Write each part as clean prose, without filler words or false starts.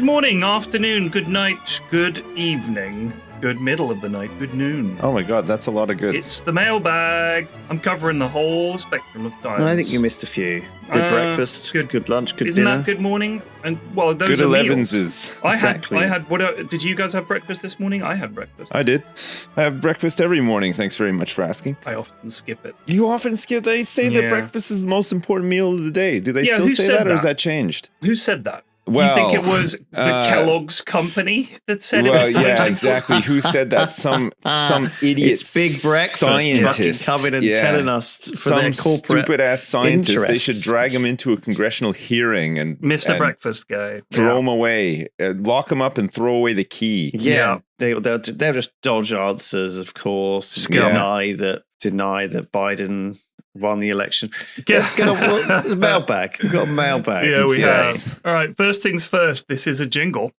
Good morning, afternoon, good night, good evening, good middle of the night, good noon. Oh my god, that's a lot of goods. It's the mailbag. I'm covering the whole spectrum of times. I think you missed a few. Good breakfast, good lunch, good Isn't dinner. That good morning? And well, those good are 11s. Meals. Exactly. I had. What? Did you guys have breakfast this morning? I had breakfast. I did. I have breakfast every morning. Thanks very much for asking. I often skip it. You often skip. They say that breakfast is the most important meal of the day. Do they still say that, or has that changed? Who said that? Well, you think it was the Kellogg's company that said it? Well, yeah, exactly. Who said that? Some idiot it's big breakfast scientist coming and telling us for some their corporate stupid ass scientist. interests. They should drag him into a congressional hearing and Mr. Breakfast guy. Throw him away, lock him up, and throw away the key. Yeah. They'll just dodge answers, of course. Deny that Biden won the election. Let's get on the mailbag. We've got a mailbag. Yeah, we have. All right, first things first. This is a jingle.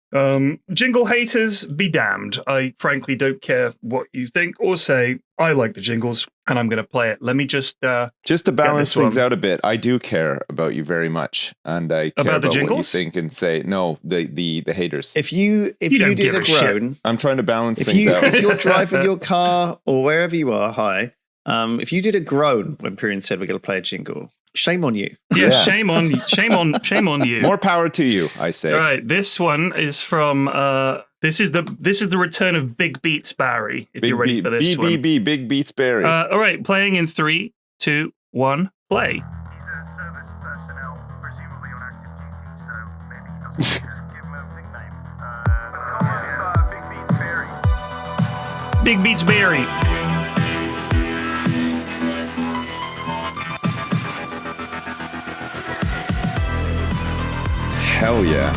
Jingle haters, be damned. I frankly don't care what you think or say. I like the jingles, and I'm going to play it. Let me just to balance things out a bit. I do care about you very much, and I care about what you think and say. No, the haters. If you did a groan, I'm trying to balance things out. If you're driving your car or wherever you are, if you did a groan when Pyrian said we're going to play a jingle, shame on you. Yeah, shame on you. More power to you, I say. All right, this one is from this is the return of Big Beats Barry. If you're ready for this one, Big Beats Barry. All right, playing in 3, 2, 1, play. He's a service personnel, presumably on active duty, so maybe he doesn't just give him a nickname. Let's go with Big Beats Barry. Big Beats Barry. Hell yeah.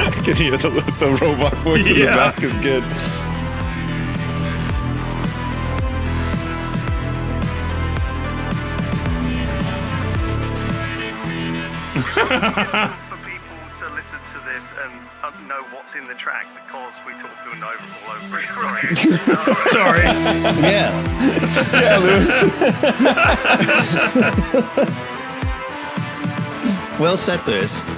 I can hear the robot voice in the back is good. For people to listen to this and know what's in the track because we talk to a novel all over it. Sorry. Yeah, Lewis. Well said, Lewis. Juicy,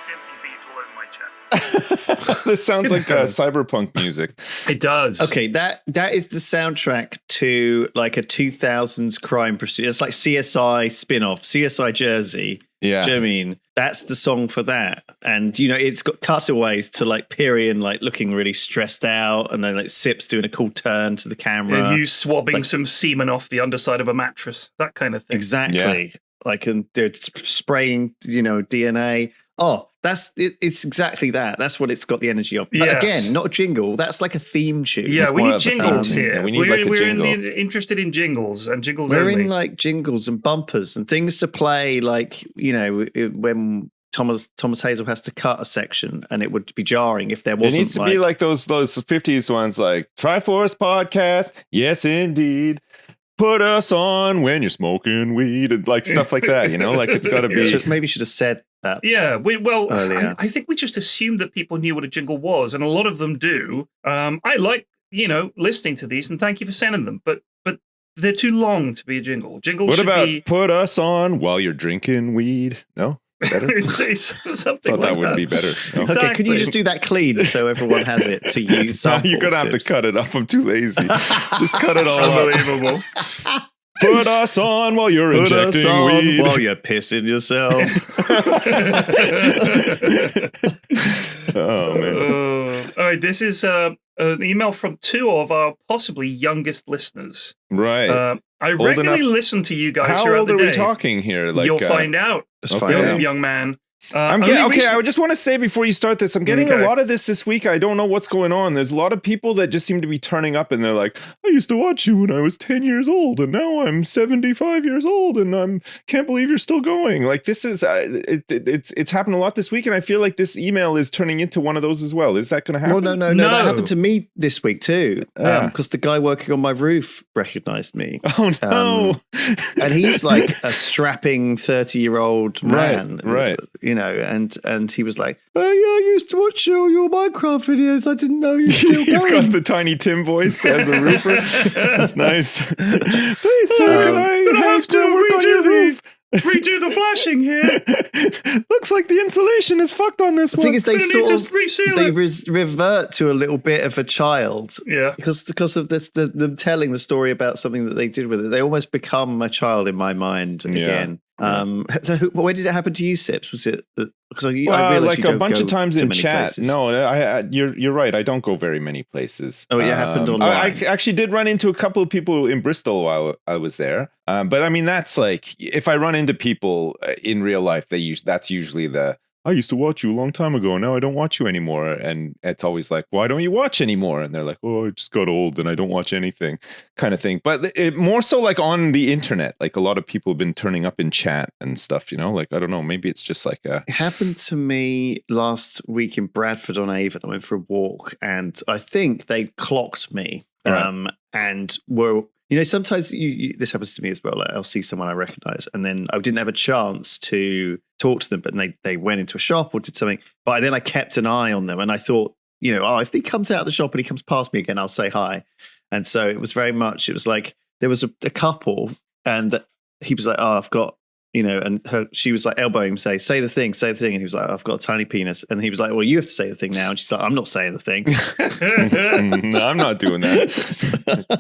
simply beats all over my chest. This sounds like cyberpunk music. It does. Okay, that is the soundtrack to like a 2000s crime procedure. It's like CSI spin-off, CSI Jersey. Yeah. Do you know what I mean? That's the song for that. And, it's got cutaways to like Pyrian like looking really stressed out and then like Sips doing a cool turn to the camera. And you swabbing some semen off the underside of a mattress. That kind of thing. Exactly. Yeah. Like, and they're spraying, DNA. Oh, it's exactly that. That's what it's got the energy of. But again, not a jingle. That's like a theme tune. Yeah, we need jingles here. Yeah, we need like a jingle. Interested in jingles and jingles We're only. in like jingles and bumpers and things to play. Like, when Thomas Hazel has to cut a section, and it would be jarring if there wasn't. It needs to be like those 50s ones, like Triforce Podcast. Yes, indeed. Put us on when you're smoking weed and like stuff like that. Like it's got to be. Maybe should have said that. Yeah, earlier. I think we just assumed that people knew what a jingle was, and a lot of them do. I like listening to these, and thank you for sending them, but they're too long to be a jingle. Jingles. What should about be... put us on while you're drinking weed? No. Better? It's something Thought that like would be better. No. Exactly. Okay, can you just do that clean so everyone has it to use? You're gonna have to cut it up. I'm too lazy. Just cut it all Unbelievable. up. Put us on while you're injecting weed. While you're pissing yourself. Oh man! All right, this is an email from 2 of our possibly youngest listeners. Right. I regularly listen to you guys How throughout old the day. are we talking here? Like, You'll find out. Young man. I just want to say before you start this, I'm getting a lot of this week. I don't know what's going on. There's a lot of people that just seem to be turning up and they're like, I used to watch you when I was 10 years old and now I'm 75 years old and I can't believe you're still going. Like this is, it's happened a lot this week and I feel like this email is turning into one of those as well. Is that going to happen? Well, no. That happened to me this week too. Because the guy working on my roof recognized me. Oh no. And he's like a strapping 30-year-old man. Right. And he was like, "Oh yeah, I used to watch all your Minecraft videos. I didn't know you still He's going." got the Tiny Tim voice as a roofer. That's nice. Please, sir, can I have to work on your roof? redo the flashing here. Looks like the insulation is fucked on this The one. thing is, they sort of reseal they it. revert to a little bit of a child. Yeah. Because of this, them telling the story about something that they did with it. They almost become a child in my mind again. So when did it happen to you, Sips? Was it because I realized like you don't a bunch go of times to in many chat? places. No, you're right. I don't go very many places. Oh, it happened online. I actually did run into a couple of people in Bristol while I was there. But I mean, that's like if I run into people in real life, that's usually the I used to watch you a long time ago. Now I don't watch you anymore. And it's always like, why don't you watch anymore? And they're like, oh, I just got old and I don't watch anything kind of thing. But more so like on the internet, like a lot of people have been turning up in chat and stuff, like, I don't know, maybe it's just like It happened to me last week in Bradford on Avon. I went for a walk and I think they clocked me and were... sometimes this happens to me as well. Like I'll see someone I recognize, and then I didn't have a chance to talk to them, but they went into a shop or did something. But then I kept an eye on them, and I thought, if he comes out of the shop and he comes past me again, I'll say hi. And so it was very much. It was like there was a couple, and he was like, "Oh, I've got." And she was like elbowing him, say the thing. And he was like, I've got a tiny penis. And he was like, well, you have to say the thing now. And she's like, I'm not saying the thing. No, I'm not doing that.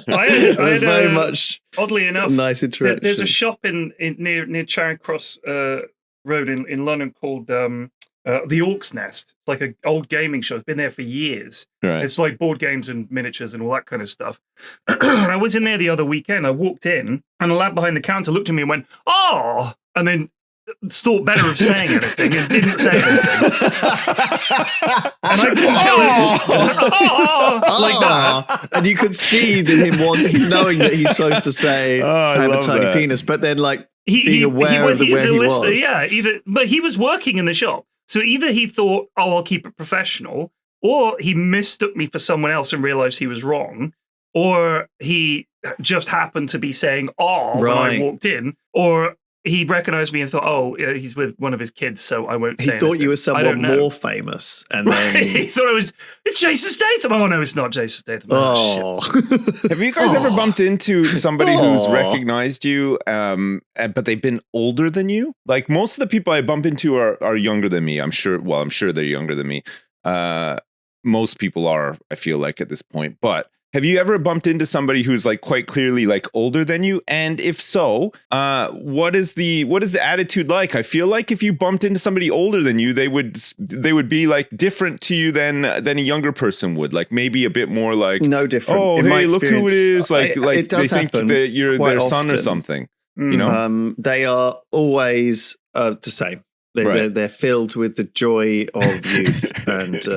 It was very much oddly enough, nice interaction. There's a shop near Charing Cross Road in London called the Orc's Nest, like an old gaming shop. It's been there for years. Right. It's like board games and miniatures and all that kind of stuff. And I was in there the other weekend. I walked in, and the lad behind the counter looked at me and went, "Oh," and then thought better of saying anything and didn't say anything. And I couldn't tell him, like that. And you could see him knowing that he's supposed to say, I have a tiny penis, but then being aware of where he was. Yeah, but he was working in the shop. So either he thought, oh, I'll keep it professional, or he mistook me for someone else and realized he was wrong, or he just happened to be saying, oh, when I walked in, or he recognized me and thought, oh, he's with one of his kids, so I won't say anything. He thought you were someone more famous. And then he thought it's Jason Statham. Oh, no, it's not Jason Statham. Oh. Have you guys ever bumped into somebody who's recognized you, but they've been older than you? Like most of the people I bump into are younger than me. I'm sure they're younger than me. Most people are, I feel like, at this point. But have you ever bumped into somebody who's like quite clearly like older than you? And if so, what is the attitude like? I feel like if you bumped into somebody older than you, they would be like different to you than a younger person would. Like maybe a bit more like no different. Oh, hey, look who it is! Like they think that you're their son or something. They are always the same. They're filled with the joy of youth and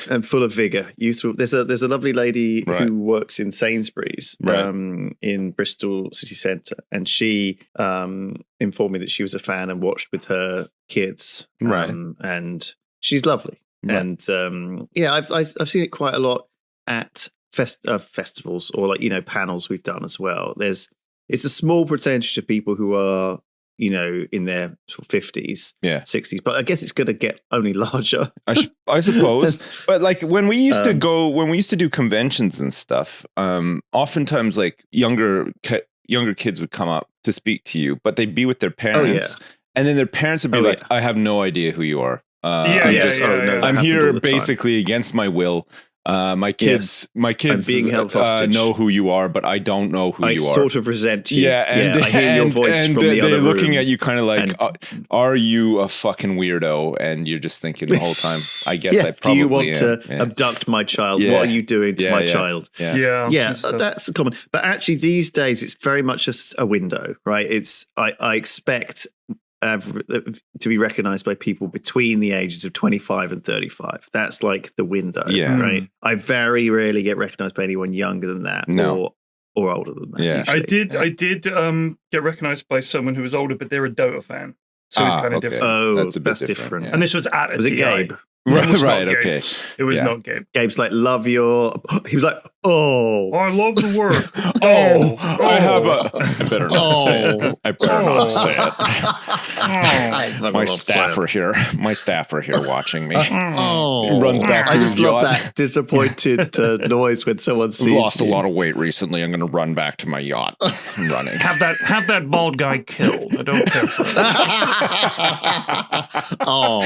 and full of vigor. There's a lovely lady who works in Sainsbury's in Bristol city centre, and she informed me that she was a fan and watched with her kids. And she's lovely. And I've seen it quite a lot at festivals or panels we've done as well. It's a small percentage of people who are in their sort of 50s, 60s. But I guess it's going to get only larger. I suppose. But like when we used to do conventions and stuff, oftentimes like younger kids would come up to speak to you, but they'd be with their parents. And then their parents would be like, I have no idea who you are. I'm here basically against my will. My kids being held hostage. Know who you are, but I don't know who you are. I sort of resent you. And I hear your voice from the other they're room. looking at you kind of like, are you a fucking weirdo? And you're just thinking the whole time, I guess I probably do you want to abduct my child? What are you doing to my child? That's common. But actually these days it's very much just a window, right? I expect to be recognized by people between the ages of 25 and 35. That's like the window, right? I very rarely get recognized by anyone younger than that or older than that. Yeah. I did get recognized by someone who was older, but they're a Dota fan. So it's kind of different. Oh, that's different. And this was at a Was it TI. Gabe? Right, okay. It was not Gabe. Gabe's like, love your... He was like, Oh, I love the word. I better not say it. I better not say it. My staff are here. My staff are here watching me. Oh, Runs back to I his just love yacht. that disappointed noise when someone sees you. Lost a lot of weight recently. I'm going to run back to my yacht. I'm running. Have that bald guy killed. I don't care for it. Oh.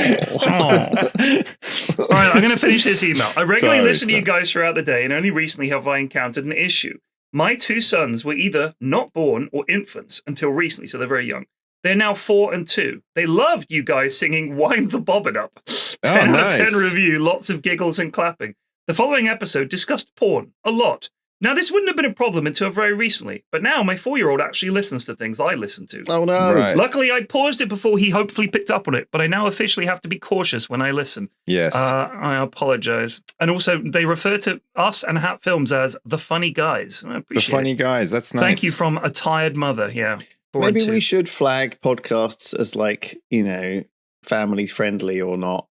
All right, I'm going to finish this email. I regularly Sorry, listen to you guys throughout the day, and only recently have I encountered an issue. My 2 sons were either not born or infants until recently, so they're very young. They're now 4 and 2. They loved you guys singing Wind the Bobbin Up. 10 out of 10 review, lots of giggles and clapping. The following episode discussed porn a lot. Now, this wouldn't have been a problem until very recently, but now my 4-year-old actually listens to things I listen to. Oh, no. Right. Luckily, I paused it before he hopefully picked up on it, but I now officially have to be cautious when I listen. Yes. I apologize. And also, they refer to us and Hat Films as the funny guys. I appreciate The funny it. guys. That's nice. Thank you from a tired mother. Yeah. Maybe we should flag podcasts as family friendly or not.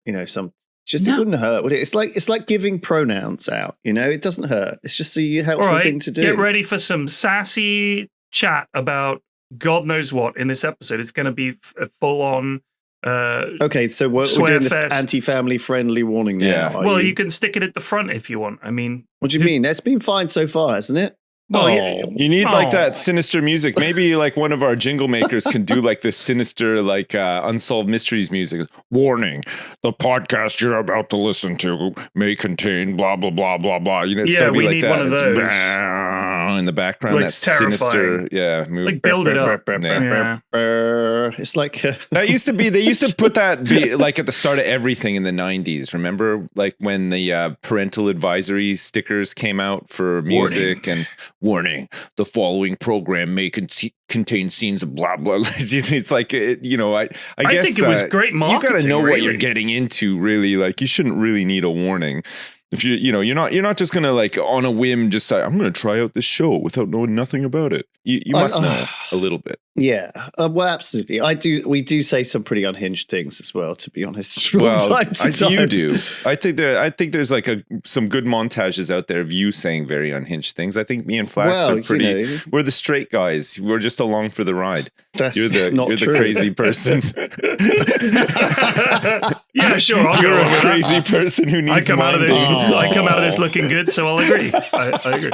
It wouldn't hurt, would it? It's like giving pronouns out. It doesn't hurt. It's just a helpful thing to do. Get ready for some sassy chat about God knows what in this episode. It's going to be a full on. Okay, so we're doing the anti-family friendly warning now. Yeah. Well, you can stick it at the front if you want. I mean, what do you mean? That's been fine so far, hasn't it? Well, you need that sinister music. Maybe one of our jingle makers can do this sinister unsolved mysteries music. Warning: the podcast you're about to listen to may contain blah blah blah blah blah. It's gotta be we like need that. one of those In the background. That's sinister. Yeah, like build it up. Yeah. It's like that used to be. They used to put that at the start of everything in the 90s. Remember, when the parental advisory stickers came out for music and. Warning: the following program may contain scenes of blah blah. It's I guess I think it was great marketing. You got to know really. what you're getting into. Really, you shouldn't really need a warning. If you're not just gonna on a whim just say I'm gonna try out this show without knowing nothing about it. You must know a little bit. Yeah, well, absolutely. We do say some pretty unhinged things as well. To be honest, well, you do. I think there's some good montages out there of you saying very unhinged things. I think me and Flax are pretty. We're the straight guys. We're just along for the ride. You're the crazy person. Yeah, sure. You're a crazy person who needs. I come out of this looking good, so I'll agree. I agree.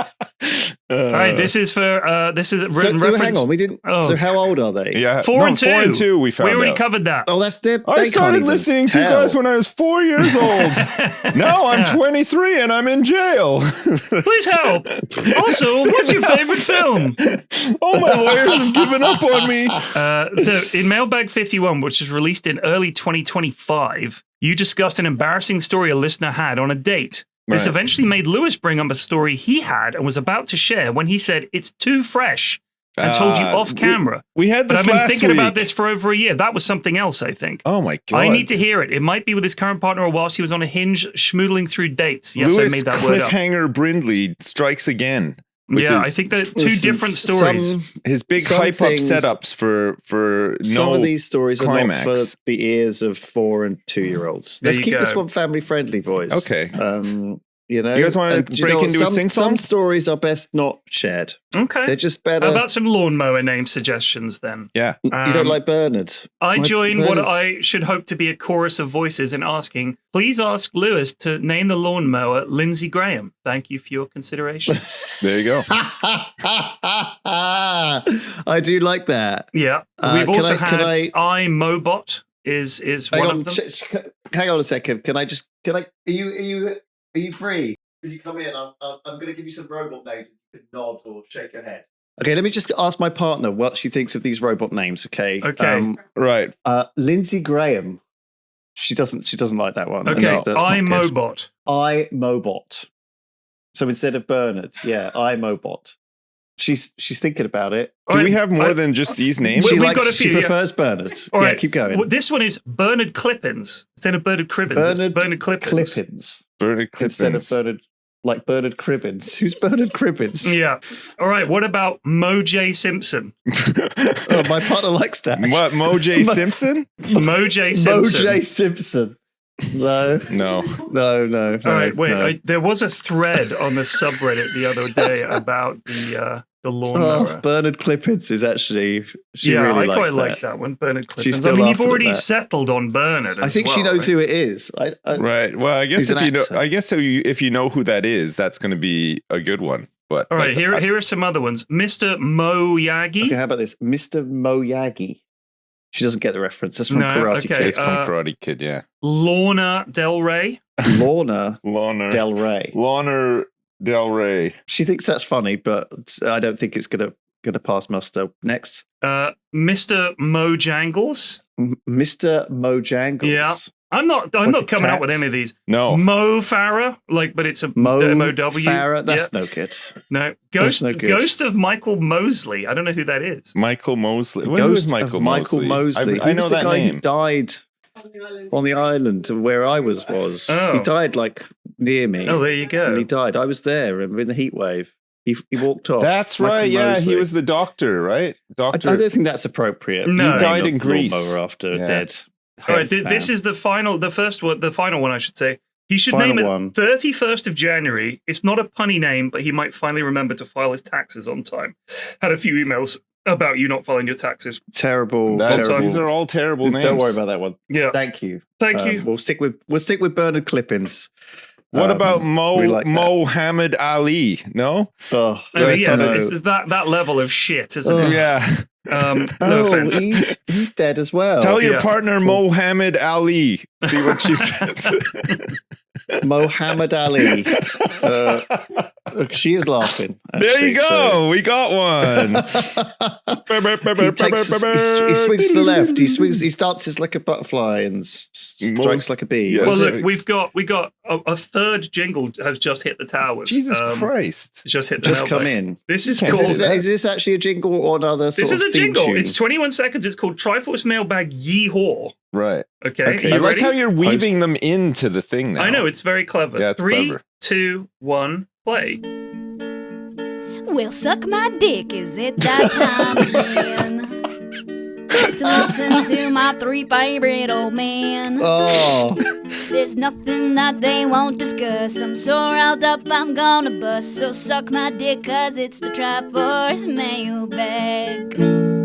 All right, this is written reference. Hang on, we didn't. Oh. So how old are they? Yeah, 4 and 2. 4 and 2. We found. We already out. covered that. Oh, that's it. I started listening to you guys when I was 4 years old. Now I'm 23 and I'm in jail. Please help. Also, what's your favorite film? All my lawyers have given up on me. In Mailbag 51, which was released in early 2025, you discussed an embarrassing story a listener had on a date. This eventually made Lewis bring up a story he had and was about to share when he said it's too fresh and told you off camera. We had this But I've been thinking week. about this for over a year. That was something else, I think. Oh my God. I need to hear it. It might be with his current partner or whilst he was on a hinge schmoodling through dates. Yes, Lewis I made that word up. Cliffhanger Brindley strikes again. Yeah, I think they're two different stories. His big hype up setups for some no of these stories climax. are not for the ears of 4 and 2 year olds. Let's keep this one family friendly, boys. Okay. You guys want to break into a sing song? Some stories are best not shared. Okay. They're just better. How about some lawnmower name suggestions then? Yeah. You don't like Bernard? I join what I should hope to be a chorus of voices in asking, please ask Lewis to name the lawnmower Lindsey Graham. Thank you for your consideration. There you go. I do like that. Yeah. We've also had iMobot is hang one on, of them. Hang on a second. Are you free? Can you come in? I'm going to give you some robot names. You can nod or shake your head. Okay, let me just ask my partner what she thinks of these robot names. Okay. Okay. Right. Lindsey Graham. She doesn't like that one. Okay. iMobot. iMobot. So instead of Bernard, iMobot. She's thinking about it. Do we have more than just these names? We've got a few. She prefers Bernard. All right, keep going. Well, this one is Bernard Clippins instead of Bernard Cribbins. Bernard Clippins. Bernard Clippins. Instead of Bernard Cribbins. Who's Bernard Cribbins? Yeah. All right. What about Mo.J. Simpson? Oh, my partner likes that. What? Mo.J. Simpson? Mo.J. Simpson. Mo.J. Simpson. No. No. All right, wait. There was a thread on the subreddit the other day about the lawnmower. Oh, Bernard Clippins is actually. She I really likes quite like that one, Bernard Clippins. She's still you've laughing at already that. settled on Bernard. I think she knows who it is. Right. Well, I guess He's an actor. if you know who that is, that's going to be a good one. But all right, here are some other ones. Mr. Moyagi. Okay, how about this? Mr. Moyagi. She doesn't get the reference. That's from Karate Kid. It's from Karate Kid, yeah. Lorna Del Rey. Lorna Del Rey. Lorna Del Rey. She thinks that's funny, but I don't think it's gonna pass muster. Next. Mr. Mojangles. Mr. Mojangles. Yeah. I'm not coming up with any of these. No. Mo Farah, but it's a M-O-W. Farah, that's no good. No. Ghost of Michael Mosley. I don't know who that is. Michael Mosley. Ghost of Michael Mosley. I know that name. He died on the island where I was. Oh. He died near me. Oh, there you go. And he died. I was there in the heat wave. He walked off. That's right. Yeah, he was the doctor, right? Doctor. I don't think that's appropriate. No. He died in Greece. After dead. All right, this is the final one, I should say. He should name it 31st of January. It's not a punny name, but he might finally remember to file his taxes on time. Had a few emails about you not filing your taxes. Terrible. These are all terrible names. Don't worry about that one. Yeah. Thank you. Thank you. We'll stick with Bernard Clippins. What about Mohammed Ali? No? Oh, it's that level of shit, isn't it? Yeah. No offense. He's dead as well. Tell your partner Mohammed Ali. See what she says. Mohammed Ali. She is laughing. There you go. So. We got one. He swings to the left. He dances like a butterfly and strikes like a bee. Well, look, we got a third jingle has just hit the towers. Jesus Christ! Just hit the mailbag. Come in. This is called. Is this actually a jingle or another? This is a jingle. Tune? It's 21 seconds. It's called Triforce Mailbag Yeehaw. Right. Okay. I like how you're weaving them into the thing now. I know, it's very clever. Yeah, it's 3, clever. 2, 1, play. Well, suck my dick, is it that time again? To listen to my 3 favorite old men. Oh. There's nothing that they won't discuss. I'm so riled up, I'm gonna bust. So suck my dick, cause it's the Triforce Mailbag.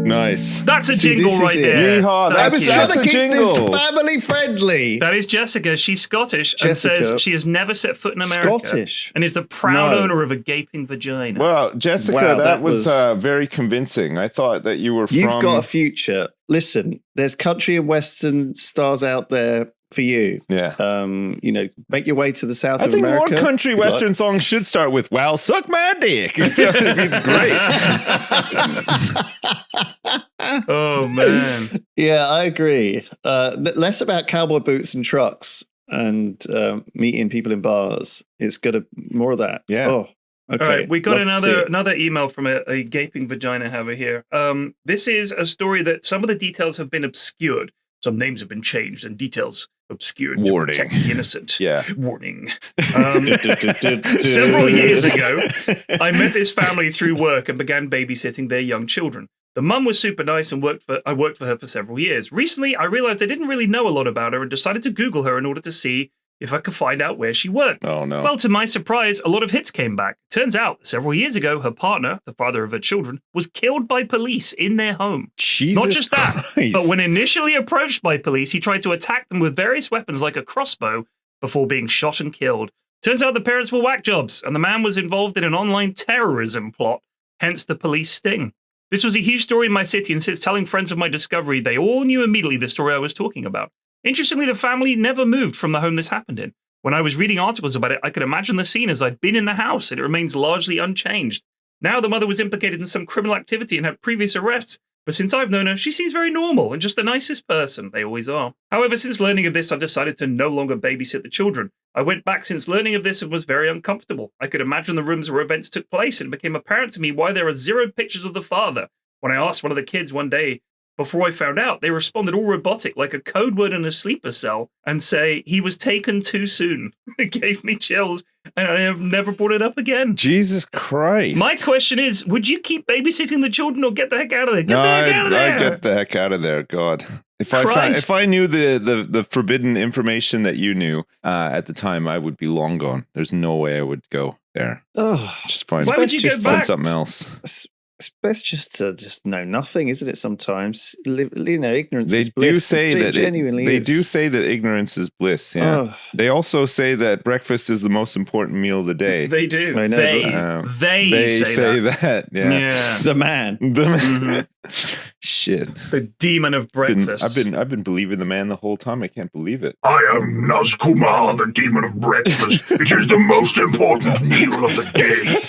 Nice. That's a jingle right there. Yeehaw, that's a jingle. Family friendly. That is Jessica. She's Scottish and says she has never set foot in America. Scottish. And is the proud owner of a gaping vagina. Well, Jessica, that was very convincing. I thought that you were You've got a future. Listen, there's country and western stars out there for you. Yeah. Make your way to the south of I America. think more country western songs should start with, well, suck my dick. That'd be great. Oh, man. Yeah, I agree. Less about cowboy boots and trucks and meeting people in bars. It's got more of that. Yeah. Oh, okay. All right, we got another email from a gaping vagina haver here. This is a story that some of the details have been obscured. Some names have been changed and details obscured to protect the innocent. Yeah. Warning. Several years ago, I met this family through work and began babysitting their young children. The mum was super nice and I worked for her for several years. Recently, I realized I didn't really know a lot about her and decided to Google her in order to see if I could find out where she worked. Oh, no. Well, to my surprise, a lot of hits came back. Turns out, several years ago, her partner, the father of her children, was killed by police in their home. Jesus Not just that, Christ. but when initially approached by police, he tried to attack them with various weapons like a crossbow before being shot and killed. Turns out the parents were whack jobs, and the man was involved in an online terrorism plot, hence the police sting. This was a huge story in my city, and since telling friends of my discovery, they all knew immediately the story I was talking about. Interestingly, the family never moved from the home this happened in. When I was reading articles about it, I could imagine the scene as I'd been in the house, and it remains largely unchanged. Now the mother was implicated in some criminal activity and had previous arrests, but since I've known her, she seems very normal and just the nicest person. They always are. However, since learning of this, I've decided to no longer babysit the children. I went back since learning of this and was very uncomfortable. I could imagine the rooms where events took place, and it became apparent to me why there are 0 pictures of the father. When I asked one of the kids one day, before I found out, they responded all robotic, like a code word in a sleeper cell, and say he was taken too soon. It gave me chills, and I have never brought it up again. Jesus Christ. My question is, would you keep babysitting the children or get the heck out of there? Get the heck out of there. I get the heck out of there, God. If I knew the forbidden information that you knew at the time, I would be long gone. There's no way I would go there. Oh, just find. Why would you go back? Something else. It's best just to know nothing, isn't it? Sometimes, ignorance. They is bliss. do say It that genuinely they is. do say that ignorance is bliss. Yeah. Oh. They also say that breakfast is the most important meal of the day. They do. I know, They say that. Yeah. The man. Shit. The demon of breakfast. I've been believing the man the whole time. I can't believe it. I am Nazgûl, the demon of breakfast. It is the most important meal of the day.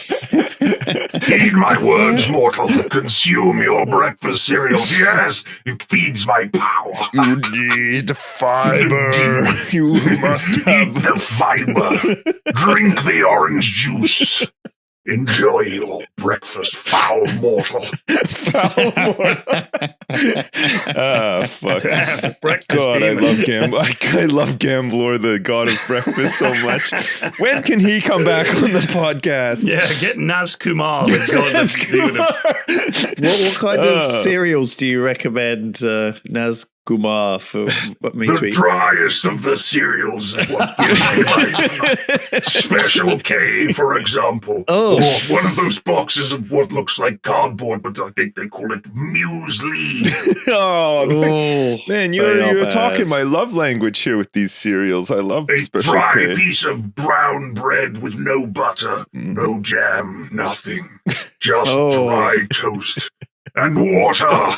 Heed my words, mortal. Consume your breakfast cereals. Yes, it feeds my power. You need fiber. You must Eat have the fiber. Drink the orange juice. Enjoy your breakfast, foul mortal. foul mortal. Ah, fuck. Breakfast God, demon. I love Gamblor, the god of breakfast, so much. When can he come back on the podcast? Yeah, get Nazgûl, the god of demon of What kind of cereals do you recommend, Nazgûl, for me to The eat? driest of the cereals is what gives me life. Special K, for example. Oh. Or one of those boxes of what looks like cardboard, but I think they call it muesli. Oh, Oh, man, they you're are bad. talking my love language here with these cereals. I love A Special dry K. piece of brown bread with no butter, no jam, nothing. Just Oh. dry toast. And water. A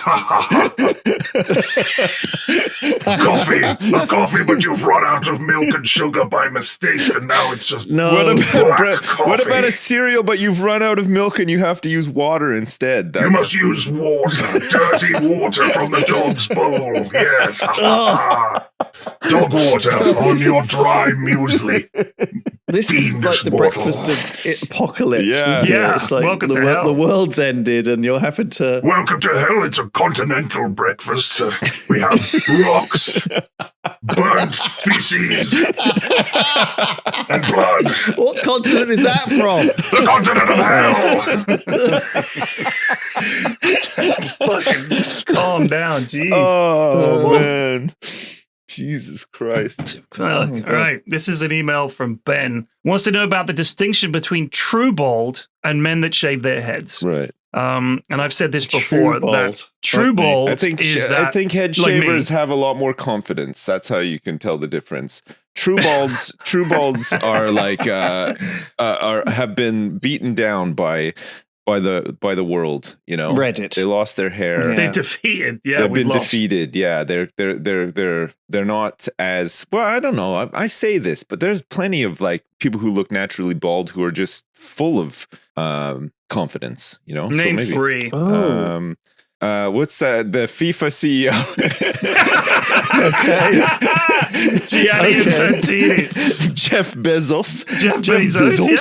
coffee, but you've run out of milk and sugar by mistake, and now it's just No. What about a cereal, but you've run out of milk and you have to use water instead? You must use water, dirty water from the dog's bowl. Yes. Dog water on your dry muesli. This is like Fiendish the mortal. breakfast of apocalypse. Yeah. Isn't it? Yeah, It's like welcome to hell. the world's ended, and you're having to. Welcome to hell. It's a continental breakfast. We have rocks, burnt feces, and blood. What continent is that from? The continent of hell. fucking calm down, jeez. Oh, man. Jesus Christ. Well, all right. This is an email from Ben. Wants to know about the distinction between true bald and men that shave their heads. Right. And I've said this before. True bald. That true bald I think is that. I think head like me. shavers have a lot more confidence. That's how you can tell the difference. True balds are like have been beaten down by the world, you know. Reddit. They lost their hair. Yeah. They're defeated. Yeah, They've we've been lost. defeated. Yeah, they're not as well. I don't know. I say this, but there's plenty of like people who look naturally bald who are just full of confidence. You know, Name so maybe, three. Oh. What's that? The FIFA CEO. Gianni Infantini. Jeff Bezos. Jeff Bezos. Yeah.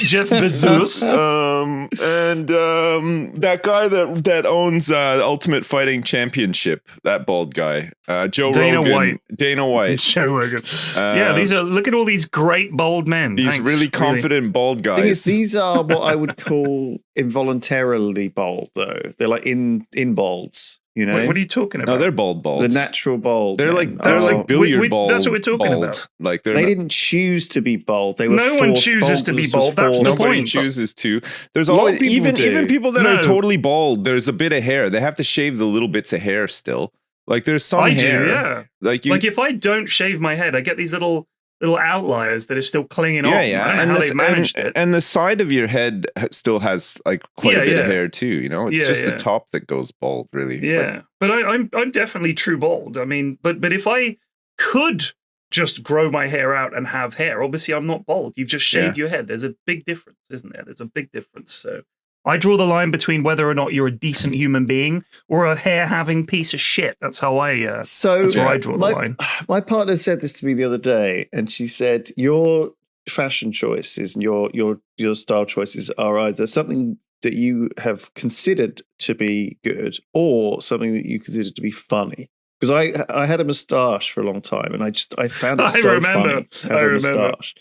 Jeff Bezos. And that guy that owns Ultimate Fighting Championship, that bald guy, Joe Dana Rogan, White. Dana White. Joe Rogan. Yeah, look at all these great bald men. These Thanks, really confident bald The thing is, guys. these are what I would call involuntarily bald, though. They're like in balds, you know. What are you talking about? No, they're bald balds. the natural bald. They're men like billiard bald. that's what we're talking bald. about. Like they're They not- didn't choose to be bald. They were No one forced. chooses to be Baldness bald. was That's the forced. Nobody point. chooses to. There's A lot all of people do. even people that No. are totally bald. There's a bit of hair. They have to shave the little bits of hair still. Like there's some I hair. do, yeah. Like you. Like if I don't shave my head, I get these little outliers that are still clinging on. yeah, I yeah, don't know and how this, they managed it. and the side of your head still has like quite a Yeah, bit of yeah. hair too. You know, it's Yeah, just yeah. the top that goes bald, really. Yeah, but I'm definitely true bald. I mean, but if I could just grow my hair out and have hair, obviously I'm not bald. You've just shaved your head. There's a big difference, isn't there? There's a big difference. So I draw the line between whether or not you're a decent human being or a hair-having piece of shit. That's how I. So That's where I draw the my, line. My partner said this to me the other day, and she said, "Your fashion choices and your style choices are either something that you have considered to be good or something that you consider to be funny." Because I had a moustache for a long time, and I found it I so remember. funny to have I a remember. moustache.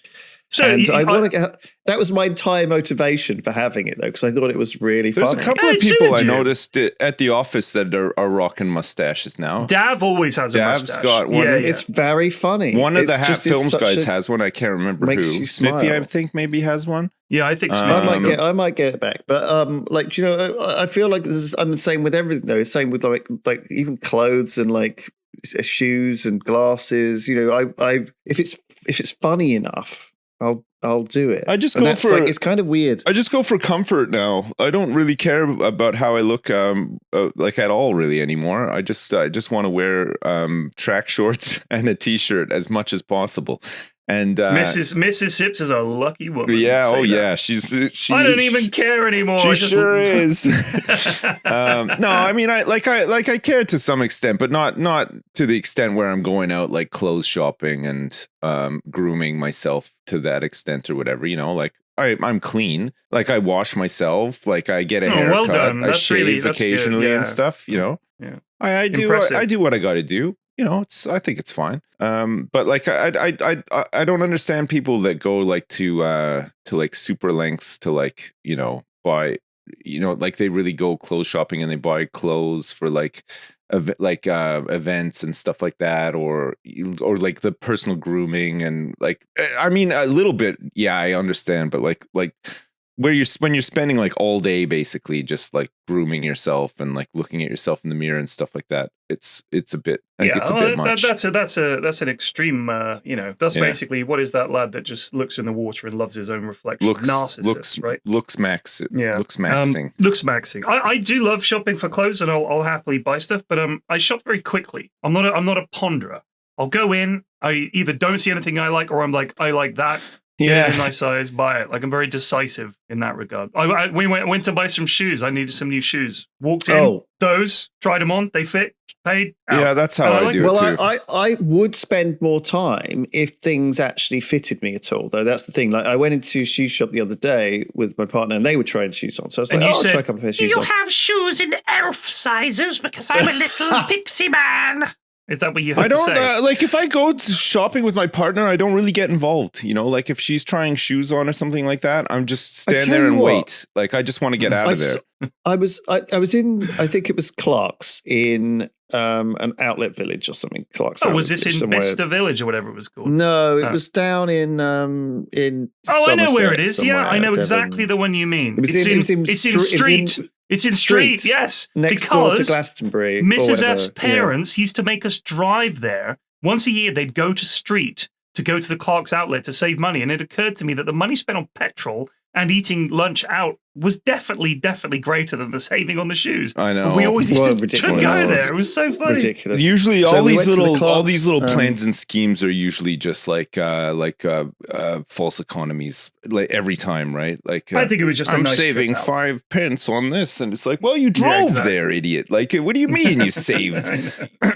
So and that was my entire motivation for having it, though, because I thought it was really There's funny. a couple of people I noticed at the office that are rocking mustaches now. Dav always has a mustache. Dav's got one. Yeah. It's very funny. One of the It's Hat just- Films it's guys such a- has one. I can't remember makes who. you Smithy, I smile. think, maybe has one. Yeah, I think so. I might get it back, but like, you know, I feel like I'm the same with everything though. Same with like even clothes and like shoes and glasses. You know, I if it's funny enough, I'll do it. I just And go that's, for like, it's kind of weird. I just go for comfort now. I don't really care about how I look like at all really anymore. I just want to wear track shorts and a t-shirt as much as possible. And Mrs. Sips is a lucky woman. yeah, Say that. yeah, she I don't even care anymore. She I just- sure is. No, I mean, I care to some extent, but not to the extent where I'm going out like clothes shopping and grooming myself to that extent or whatever. You know, like I'm clean. Like I wash myself. Like I get a haircut. well done. I That's shave that's good, occasionally yeah. and stuff. You know, Yeah. I do Impressive. I do what I got to do. You know, I think it's fine. But like I don't understand people that go like to like super lengths to like, you know, buy, you know, like they really go clothes shopping and they buy clothes for like events and stuff like that, or like the personal grooming and like, I mean, a little bit, yeah, I understand, but like when you're spending like all day basically just like grooming yourself and like looking at yourself in the mirror and stuff like that, it's a bit it's a bit much. That's an extreme. You know, that's basically what is that lad that just looks in the water and loves his own reflection? Narcissist, right? Looks maxing. Looks maxing. I do love shopping for clothes, and I'll happily buy stuff, but I shop very quickly. I'm not a ponderer. I'll go in. I either don't see anything I like, or I'm like, I like that. Get it in a nice size, buy it. Like I'm very decisive in that regard. We went to buy some shoes. I needed some new shoes. Walked in, those, tried them on, they fit, paid. Out. Yeah, that's how I do it too. I would spend more time if things actually fitted me at all. Though that's the thing. Like I went into a shoe shop the other day with my partner, and they were trying shoes on. So I was like, I'll try a couple of pairs of shoes. Do you have shoes in elf sizes? Because I'm a little pixie man. Is that what you have I don't to say? like if I go shopping with my partner, I don't really get involved. You know, like if she's trying shoes on or something like that, I'm just stand there and wait. Like I just want to get out of there. I was in, I think it was Clark's in an outlet village or something. Clark's. Was this in Bester Village or whatever it was called? No, it was down in. I know where it is. Yeah, I know exactly the one you mean. It's in Street. It's in Street, yes. Next door to Glastonbury. Mrs. F's parents used to make us drive there. Once a year, they'd go to Street to go to the Clark's outlet to save money. And it occurred to me that the money spent on petrol and eating lunch out was definitely greater than the saving on the shoes. I know. We always used to go there. It was so funny. Ridiculous. Usually, all these little plans and schemes are usually just like false economies. Like every time, right? Like I think it was just. I'm a nice saving 5 pence on this, and it's like, well, you drove there, idiot. Like, what do you mean you saved?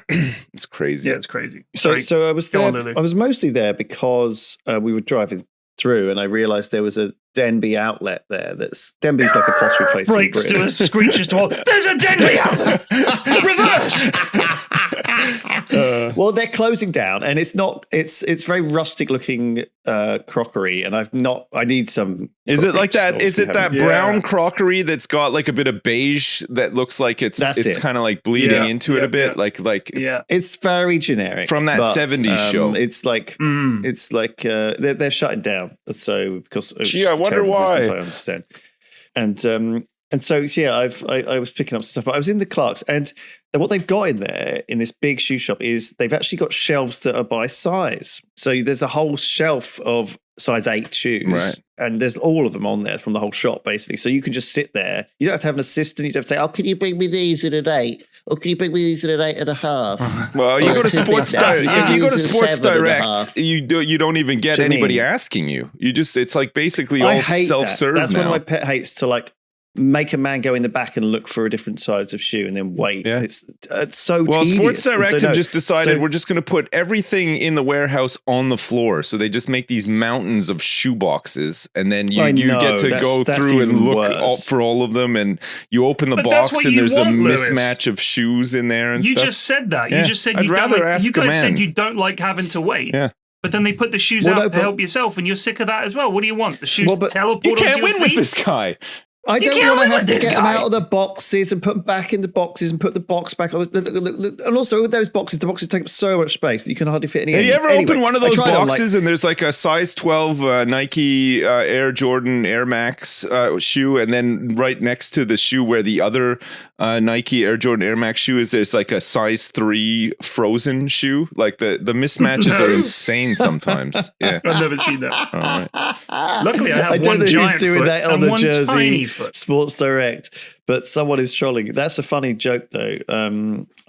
It's crazy. Yeah, it's crazy. So I was there. I was mostly there because we were driving through, and I realized there was a Denby outlet there. Denby's like a pottery place. Breaks to a screeches to all. There's a Denby outlet. Reverse. Well, they're closing down, and it's not. It's very rustic looking crockery, and I need some. Is it like that? Is it that brown crockery that's got like a bit of beige that looks like it's kind of like bleeding into it a bit? Like it's very generic from that 70s show. It's like they're shutting down. So because I wonder why. Business, I understand. And so I was picking up stuff, but I was in the Clark's, and what they've got in there in this big shoe shop is they've actually got shelves that are by size. So there's a whole shelf of size 8 shoes, right? And there's all of them on there from the whole shop, basically. So you can just sit there. You don't have to have an assistant. You don't have to say, "Oh, can you bring me these in an 8? Or can you bring me these in an 8.5?" Well, you go to Sports Direct. If you go to Sports Direct, you don't even get anybody asking you. You just it's like basically all self-serve. That's now. one of my pet hates, to like make a man go in the back and look for a different size of shoe and then wait. Yeah. It's so tedious. Sports Direct have just decided we're just going to put everything in the warehouse on the floor. So they just make these mountains of shoe boxes, and then you get to go through and look for all of them, and you open the box and there's a mismatch of shoes in there and stuff. You just said that. You just said I'd rather ask a man. You guys said you don't like having to wait. Yeah. But then they put the shoes out to help yourself, and you're sick of that as well. What do you want? The shoes to teleport you onto can't your win feet? with this guy. I don't want to have to get them out of the boxes and put them back in the boxes and put the box back on. And also with those boxes, the boxes take up so much space that you can hardly fit any. Have you ever opened one of those boxes and there's like a size 12 Nike Air Jordan Air Max shoe, and then right next to the shoe where the other Nike Air Jordan Air Max shoe is, there's like a size 3 frozen shoe? Like the mismatches are insane sometimes. Yeah, I've never seen that. All right. Luckily, I have I don't one know giant who's doing foot that on and the one Jersey tiny foot. Sports Direct, but someone is trolling. That's a funny joke, though.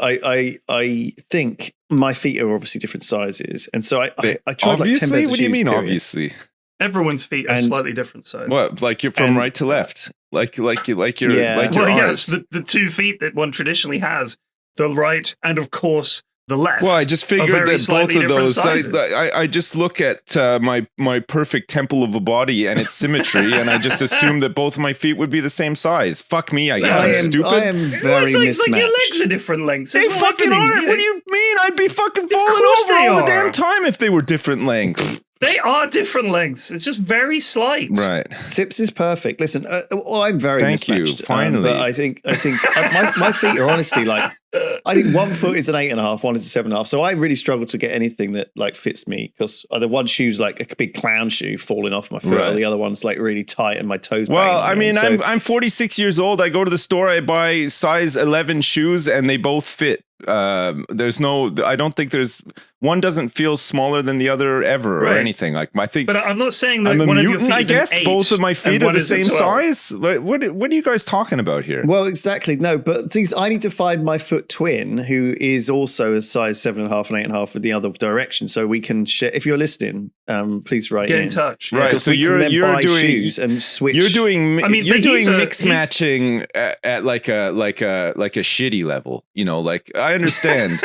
I think my feet are obviously different sizes, and so I tried obviously. like 10 what do you mean? Period. Obviously, everyone's feet are slightly different. So what? Like you're from right to left, like your yes, the 2 feet that one traditionally has, the right and of course the left. Well, I just figured that both of those. I just look at my perfect temple of a body and its symmetry, and I just assume that both of my feet would be the same size. Fuck me, I guess I'm stupid. I am very mismatched. Like your legs are different lengths. They fucking aren't. What do you mean? I'd be fucking falling over all the damn time if they were different lengths. They are different lengths. It's just very slight. Right. Sips is perfect. Listen, I'm very mismatched. You. Finally. But I think my feet are honestly like, I think 1 foot is an 8.5, one is a 7.5. So I really struggle to get anything that like fits me, because either one shoe's like a big clown shoe falling off my foot, or the other one's like really tight and my toes. Well, I mean, I'm 46 years old. I go to the store, I buy size 11 shoes, and they both fit. I don't think one doesn't feel smaller than the other ever or anything. Like I think, but I'm not saying that I'm a one mutant. of your feet I guess both of my feet are the same size. Like, what are you guys talking about here? Well, exactly. No, but things I need to find my foot twin, who is also a size 7.5 and 8.5 in the other direction, so we can share. If you're listening, please write in touch. Right. So you're doing shoes and switch. You're doing mix matching at like a shitty level. You know, like I understand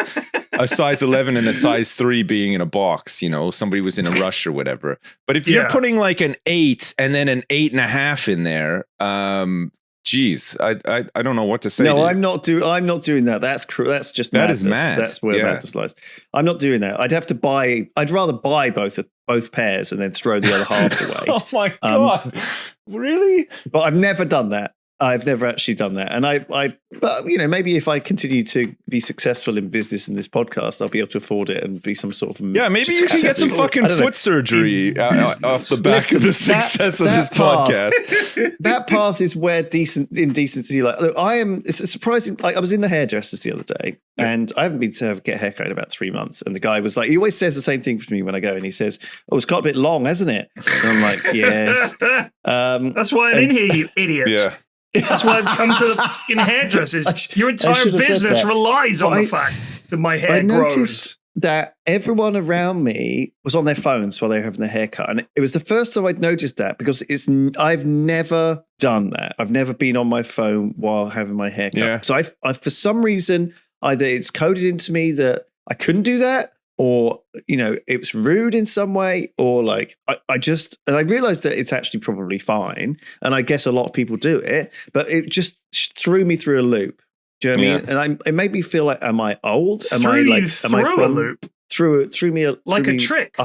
a size 11 and a size 3 being in a box, you know, somebody was in a rush or whatever. But if you're putting like an 8 and then an 8.5 in there, geez, I don't know what to say. No, I'm not doing that. That's just that madness. is mad. That's where madness lies. I'm not doing that. I'd rather buy both pairs and then throw the other halves away. Oh my god, really? But I've never done that. I've never actually done that. And but you know, maybe if I continue to be successful in business in this podcast, I'll be able to afford it and be some sort of. Yeah, maybe you can get some fucking foot surgery off the back of the success of this podcast. That path is where indecency. Like, look, it's surprising. Like, I was in the hairdressers the other day, and I haven't been to get a haircut in about 3 months. And the guy was like, he always says the same thing to me when I go, and he says, "Oh, it's got a bit long, hasn't it?" And I'm like, "Yes." That's why I'm in here, you idiot. Yeah. That's why I've come to the fucking hairdressers. Your entire business relies on the fact that my hair grows. I noticed that everyone around me was on their phones while they were having their haircut. And it was the first time I'd noticed that, because I've never done that. I've never been on my phone while having my haircut. Yeah. So I for some reason, either it's coded into me that I couldn't do that, or, you know, it was rude in some way, or like I realized that it's actually probably fine. And I guess a lot of people do it, but it just threw me through a loop. Do you know what I mean? And it made me feel like, am I old? Am I a loop? Threw me like a trick.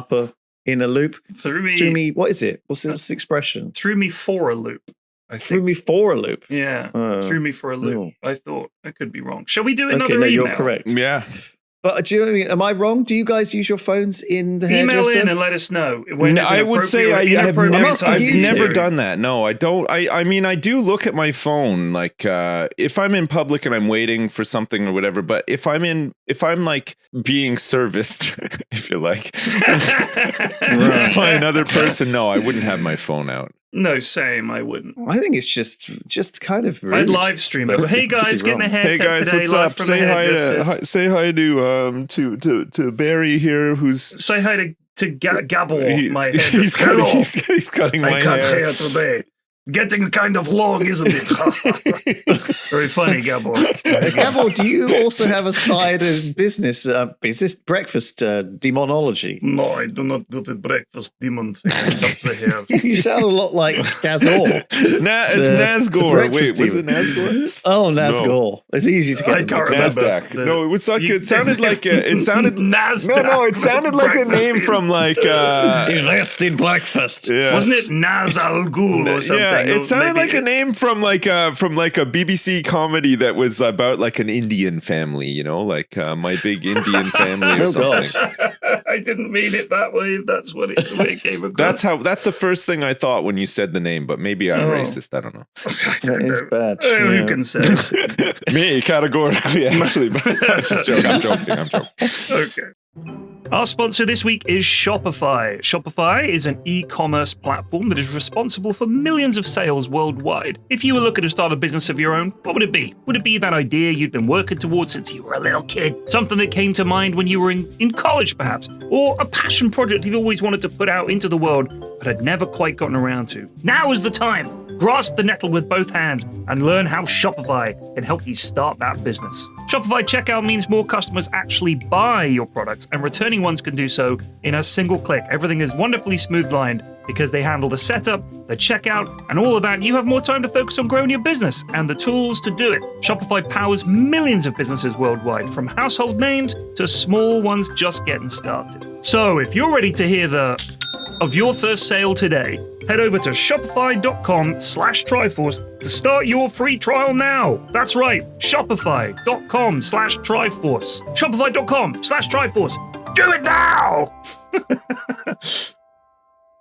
In a loop. Threw me. What is it? What's the expression? Threw me for a loop. Threw me for a loop. Yeah. Threw me for a loop. I thought I could be wrong. Shall we do another email? You're correct. Yeah. But do you know what I mean? Am I wrong? Do you guys use your phones in the hairdresser? Email in and let us know. I would say I've never done that. No, I don't. I mean, I do look at my phone, like if I'm in public and I'm waiting for something or whatever. But if I'm like being serviced, if you like, by another person, no, I wouldn't have my phone out. No, same. I wouldn't. I think it's just kind of rude. I'd live stream it. But hey guys, getting a haircut today. Hey guys, what's up? Say hi to Barry here. Say hi to Gabble. My head. He's cutting my hair. I cut hair today. Getting kind of long, isn't it? Very funny, Gabor. Gabor, do you also have a side of business breakfast demonology? No, I do not do the breakfast demon thing. You sound a lot like Gazor. It's Nazgul. Wait, was it Nazgul? Oh, Nazgul. No. It's easy to get. I can't remember. No, it was like it sounded like it sounded. Nasdaq. No, it sounded like a name from like Invest in breakfast. Yeah. Wasn't it Nazal Ghul or something? Yeah, it sounded like a name from like a BBC comedy that was about like an Indian family, you know, like My Big Indian Family or something. I didn't mean it that way. That's what it came across. That's the first thing I thought when you said the name, but maybe I'm racist. I don't know. That is bad. Who can say? Me, categorically, actually. But I'm just joking. I'm joking. Okay. Our sponsor this week is Shopify. Shopify is an e-commerce platform that is responsible for millions of sales worldwide. If you were looking to start a business of your own, what would it be? Would it be that idea you'd been working towards since you were a little kid? Something that came to mind when you were in college, perhaps? Or a passion project you've always wanted to put out into the world, but had never quite gotten around to? Now is the time. Grasp the nettle with both hands and learn how Shopify can help you start that business. Shopify checkout means more customers actually buy your products, and returning ones can do so in a single click. Everything is wonderfully smooth-lined because they handle the setup, the checkout, and all of that. You have more time to focus on growing your business and the tools to do it. Shopify powers millions of businesses worldwide, from household names to small ones just getting started. So if you're ready to hear of your first sale today, head over to shopify.com/Triforce to start your free trial now. That's right, shopify.com/Triforce. Shopify.com/Triforce. Do it now!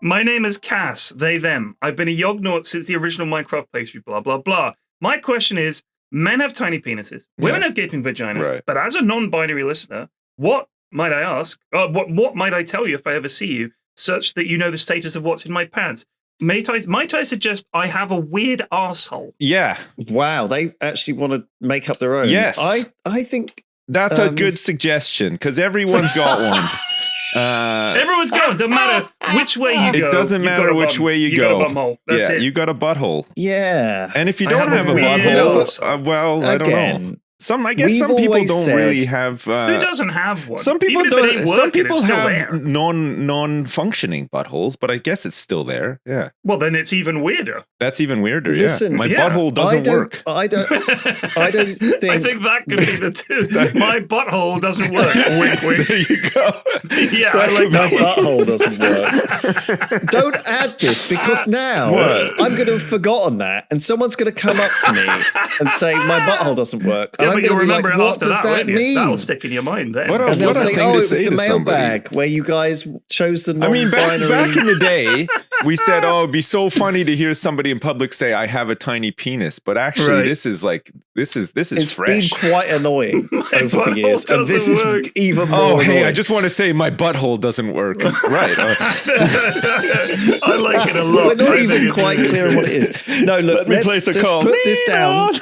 My name is Cass, they, them. I've been a Yognaut since the original Minecraft playthrough, blah, blah, blah. My question is, men have tiny penises, women have gaping vaginas, right. But as a non-binary listener, what might I ask, what might I tell you if I ever see you, such that you know the status of what's in my pants? Might I suggest I have a weird arsehole? Yeah. Wow, they actually want to make up their own. Yes. I think that's a good suggestion, because everyone's got one. Everyone's got. Doesn't matter which way you go. It doesn't matter which way you go. You got a bumhole. That's it. You got a butthole. Yeah. And if you don't have a butthole, I don't know. I guess some people don't really have. Who doesn't have one? Some people don't. Some people have non-functioning buttholes, but I guess it's still there. Yeah. Well, then it's even weirder. That's even weirder. Listen, my butthole doesn't work. I don't think. I think that could be the two. My butthole doesn't work. Wink, wink. There you go. Yeah, I like that. My butthole doesn't work. Don't add this, because now I'm going to have forgotten that, and someone's going to come up to me and say my butthole doesn't work. Yeah, but you'll remember like, what does that mean? That'll stick in your mind then. And they'll say, oh, it was the mailbag where you guys chose the non-binary. back in the day, we said, oh, it'd be so funny to hear somebody in public say, I have a tiny penis. But actually, this is fresh. It's been quite annoying over the years. And this is even more annoying. Hey, I just want to say my butthole doesn't work. Right. I like it a lot. We're not even quite clear on what it is. No, look, let's put this down.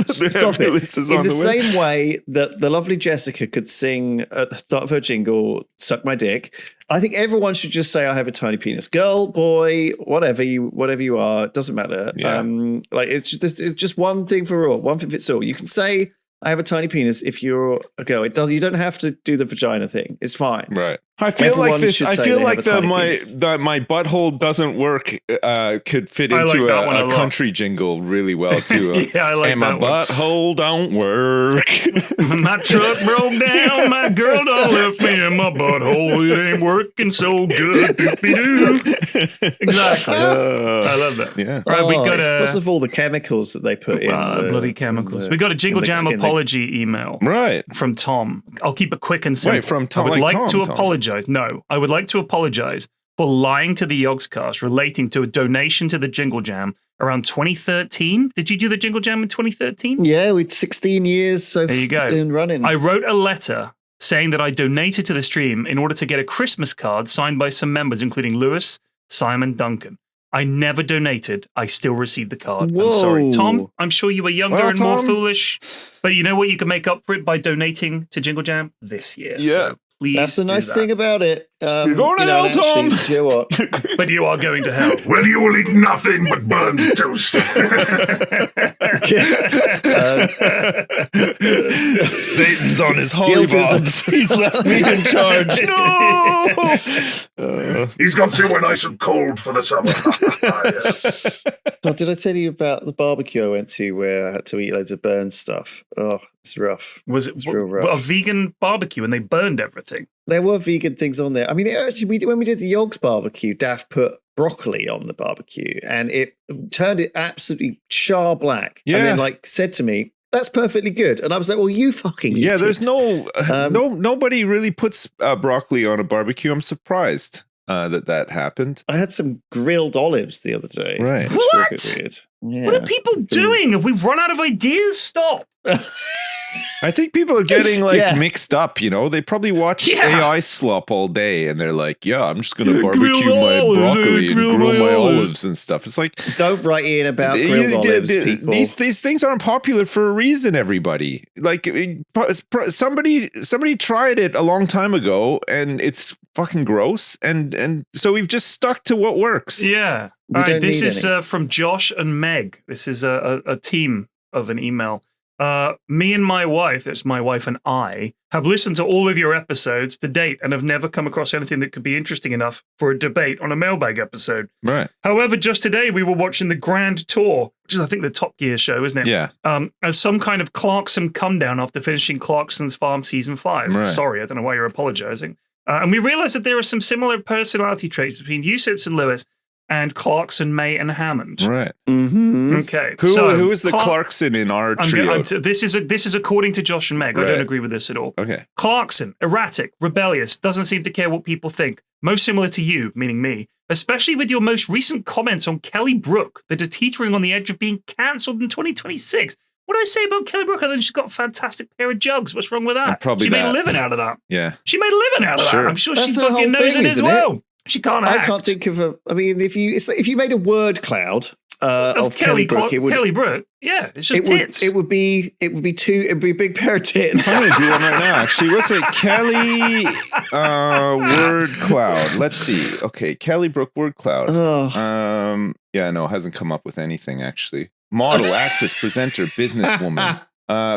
Stop it. In the same way that the lovely Jessica could sing at the start of her jingle, Suck My Dick, I think everyone should just say, I have a tiny penis. Girl, boy, whatever you are, it doesn't matter. Yeah. It's just one thing for all, one thing fits all. You can say, I have a tiny penis if you're a girl. You don't have to do the vagina thing. It's fine. Right. I feel like my butthole doesn't work could fit into a country jingle really well too. Yeah, I like and that. My butthole don't work. My truck broke down. My girl done left me, and my butthole it ain't working so good. Doopy-doo. Exactly. I love that. Yeah. Right, we got it's because of all the chemicals that they put in. Bloody chemicals. We got a Jingle Jam apology email. Right. From Tom. I'll keep it quick and simple. Wait, from Tom. I would like to apologize. No, I would like to apologize for lying to the Yogscast relating to a donation to the Jingle Jam around 2013. Did you do the Jingle Jam in 2013? Yeah, we'd 16 years. So there you go. Running. I wrote a letter saying that I donated to the stream in order to get a Christmas card signed by some members, including Lewis, Simon, Duncan. I never donated. I still received the card. Whoa. I'm sorry. Tom, I'm sure you were younger and more foolish, but you know what? You can make up for it by donating to Jingle Jam this year. Yeah. So please. That's the nice thing about it. You're going to hell, Tom. You know what? But you are going to hell. Well, you will eat nothing but burned toast. Satan's on his holy box. He's left me in charge. No. He's got somewhere nice and cold for the summer. Oh, did I tell you about the barbecue I went to where I had to eat loads of burned stuff? Oh, it's rough. Was it real rough. a vegan barbecue and they burned everything? There were vegan things on there. I mean, when we did the Yogs barbecue, Daff put broccoli on the barbecue and it turned it absolutely char black. Yeah. And then said to me, that's perfectly good. And I was like, well, you fucking eat there's it. nobody really puts broccoli on a barbecue. I'm surprised that happened. I had some grilled olives the other day. Right. Which What? were weird. Yeah. What are people doing? Have we run out of ideas? Stop. I think people are getting mixed up, They probably watch AI slop all day and they're like, yeah, I'm just going to barbecue my broccoli and grill my olives and stuff. It's like, don't write in about grilled olives, people. These things aren't popular for a reason, everybody. Like somebody tried it a long time ago and it's fucking gross. And so we've just stuck to what works. Yeah. All right, this is from Josh and Meg. This is a team of an email. Me and my wife, that's my wife and I, have listened to all of your episodes to date and have never come across anything that could be interesting enough for a debate on a mailbag episode. Right. However, just today we were watching the Grand Tour, which is I think the Top Gear show, isn't it? Yeah. As some kind of Clarkson come down after finishing Clarkson's Farm season 5. Right. Sorry, I don't know why you're apologizing. And we realized that there are some similar personality traits between you, Sips, and Lewis, and Clarkson, May, and Hammond. Right. Mm-hmm. Okay. Who is the Clarkson in our trio? This is according to Josh and Meg. Right. I don't agree with this at all. Okay. Clarkson, erratic, rebellious, doesn't seem to care what people think. Most similar to you, meaning me, especially with your most recent comments on Kelly Brook that are teetering on the edge of being cancelled in 2026. What do I say about Kelly Brook? Other than she's got a fantastic pair of jugs. What's wrong with that? Probably she made a living out of that. Yeah. She made a living out of that. I'm sure she That's her fucking whole knows thing, it as isn't well. it? She can't act. I can't think of a. I mean, if you made a word cloud of Kelly Brook, Kelly Brook, yeah, it's just tits. It would be a big pair of tits. I'm gonna do one right now. Actually, what's it? Kelly word cloud. Let's see. Okay, Kelly Brook word cloud. Yeah, no, hasn't come up with anything actually. Model, actress, presenter, businesswoman.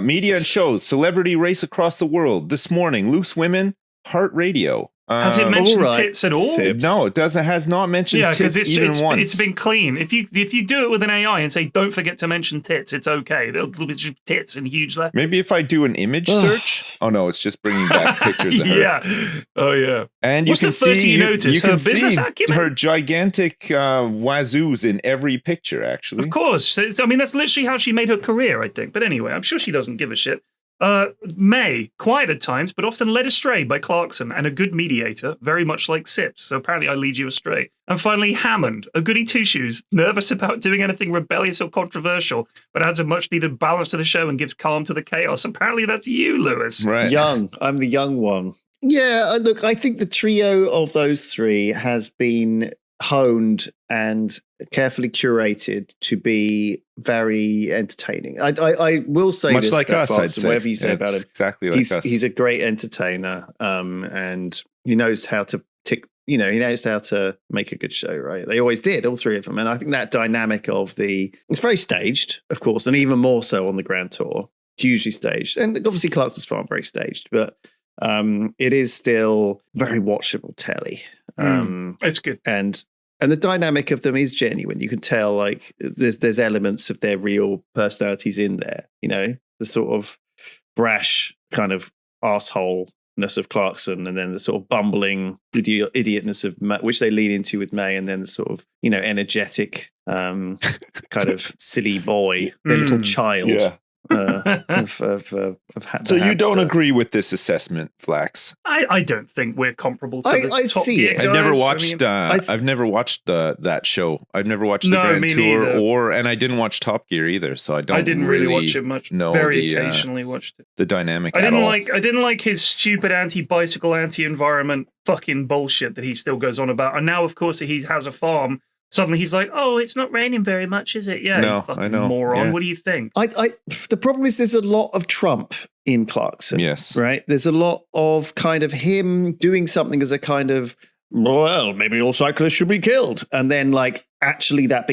Media and shows, celebrity race across the world. This morning, loose women, heart radio. Has it mentioned tits at all? No, it doesn't. Has not mentioned tits even once. It's been clean. If you do it with an AI and say, don't forget to mention tits, it's okay. There'll be just tits in huge letters. Maybe if I do an image search. Oh no, it's just bringing back pictures of her. Yeah. Oh yeah. And What's you can the first thing you notice? You can Her business see acumen? her gigantic wazoos in every picture. Actually, Of course. I mean, that's literally how she made her career, I think. But anyway, I'm sure she doesn't give a shit. May, quiet at times, but often led astray by Clarkson, and a good mediator, very much like Sips. So apparently I lead you astray. And finally, Hammond, a goody two-shoes, nervous about doing anything rebellious or controversial, but adds a much-needed balance to the show and gives calm to the chaos. Apparently that's you, Lewis. Right. Young. I'm the young one. Yeah, look, I think the trio of those three has been honed and carefully curated to be very entertaining. I will say much this like us, I'd say. Whatever you say about him, exactly like us. He's a great entertainer, and he knows how to tick. He knows how to make a good show. Right? They always did, all three of them, and I think that dynamic of it's very staged, of course, and even more so on the Grand Tour, hugely staged, and obviously Clarkson's Farm very staged, but it is still very watchable telly. It's good. And the dynamic of them is genuine. You can tell like there's elements of their real personalities in there. The sort of brash kind of assholeness of Clarkson, and then the sort of bumbling idiotness of which they lean into with May, and then the sort of energetic kind of silly boy, their little child. Yeah. So you don't agree with this assessment, Flax? I don't think we're comparable to the I Top see Gear it. guys. I've never watched. I I've never watched that show. I've never watched the Grand Tour, and I didn't watch Top Gear either. So I didn't really watch it much. Know very occasionally watched it. The dynamic. I didn't like his stupid anti-bicycle, anti-environment fucking bullshit that he still goes on about. And now, of course, he has a farm suddenly he's like, oh, it's not raining very much, is it? Yeah, no, I know. Moron. Yeah. What do you think? The problem is there's a lot of Trump in Clarkson. Yes. Right? There's a lot of kind of him doing something as a kind of, well, maybe all cyclists should be killed. And then like actually that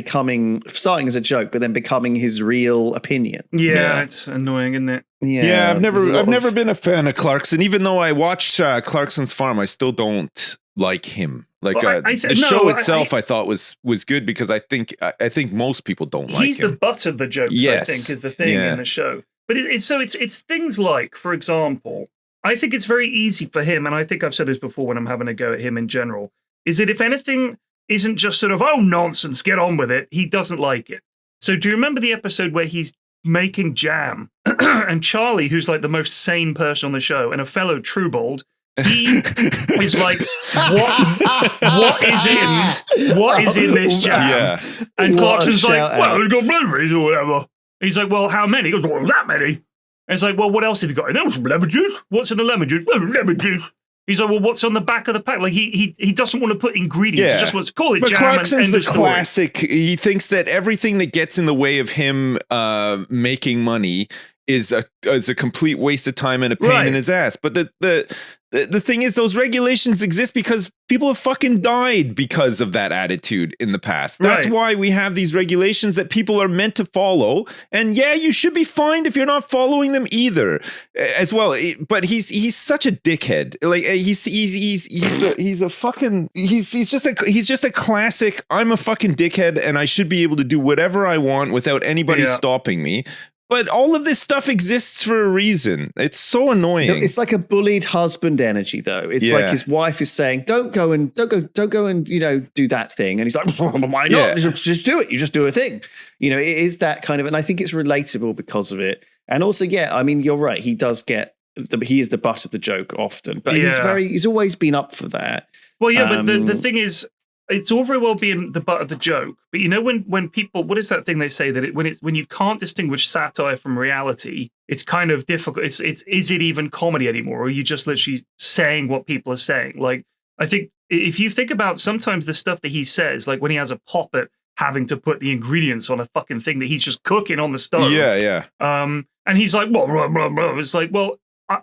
starting as a joke, but then becoming his real opinion. Yeah. It's annoying, isn't it? Yeah, I've never been a fan of Clarkson. Even though I watched Clarkson's Farm, I still don't like him. Like the show itself, I thought was good because I think most people don't like him. He's the butt of the jokes. Yes. I think is the thing in the show. But it's things like, for example, I think it's very easy for him, and I think I've said this before when I'm having a go at him in general, is that if anything isn't just sort of, oh, nonsense, get on with it, he doesn't like it. So do you remember the episode where he's making jam and Charlie, who's like the most sane person on the show and a fellow Truebold, he is like, what is in this jam? Yeah. And Clarkson's like, well, we've got blueberries or whatever. He's like, well, how many? He goes, well, that many. And it's like, well, what else have you got? And there was some lemon juice. What's in the lemon juice? Lemon juice. He's like, well, what's on the back of the pack? Like he doesn't want to put ingredients. He just wants to call it jam. Clarkson's and the classic. He thinks that everything that gets in the way of him making money is a complete waste of time and a pain in his ass. But the thing is, those regulations exist because people have fucking died because of that attitude in the past. That's why we have these regulations that people are meant to follow. And yeah, you should be fined if you're not following them either, as well. But he's such a dickhead. Like he's just a classic. I'm a fucking dickhead, and I should be able to do whatever I want without anybody stopping me. But all of this stuff exists for a reason. It's so annoying. It's like a bullied husband energy, though. It's like his wife is saying, "Don't go and do that thing," and he's like, "Why not? Just do it. You just do a thing." It is that kind of, and I think it's relatable because of it. And also, I mean, you're right. He does he is the butt of the joke often, but he's always been up for that. Well, yeah, but the thing is, it's all very well being the butt of the joke, but when people, what is that thing they say that when you can't distinguish satire from reality, it's kind of difficult. Is it even comedy anymore, or are you just literally saying what people are saying? Like, I think if you think about sometimes the stuff that he says, like when he has a pop at having to put the ingredients on a fucking thing that he's just cooking on the stove. And he's like, blah, blah, blah, blah. It's like, well,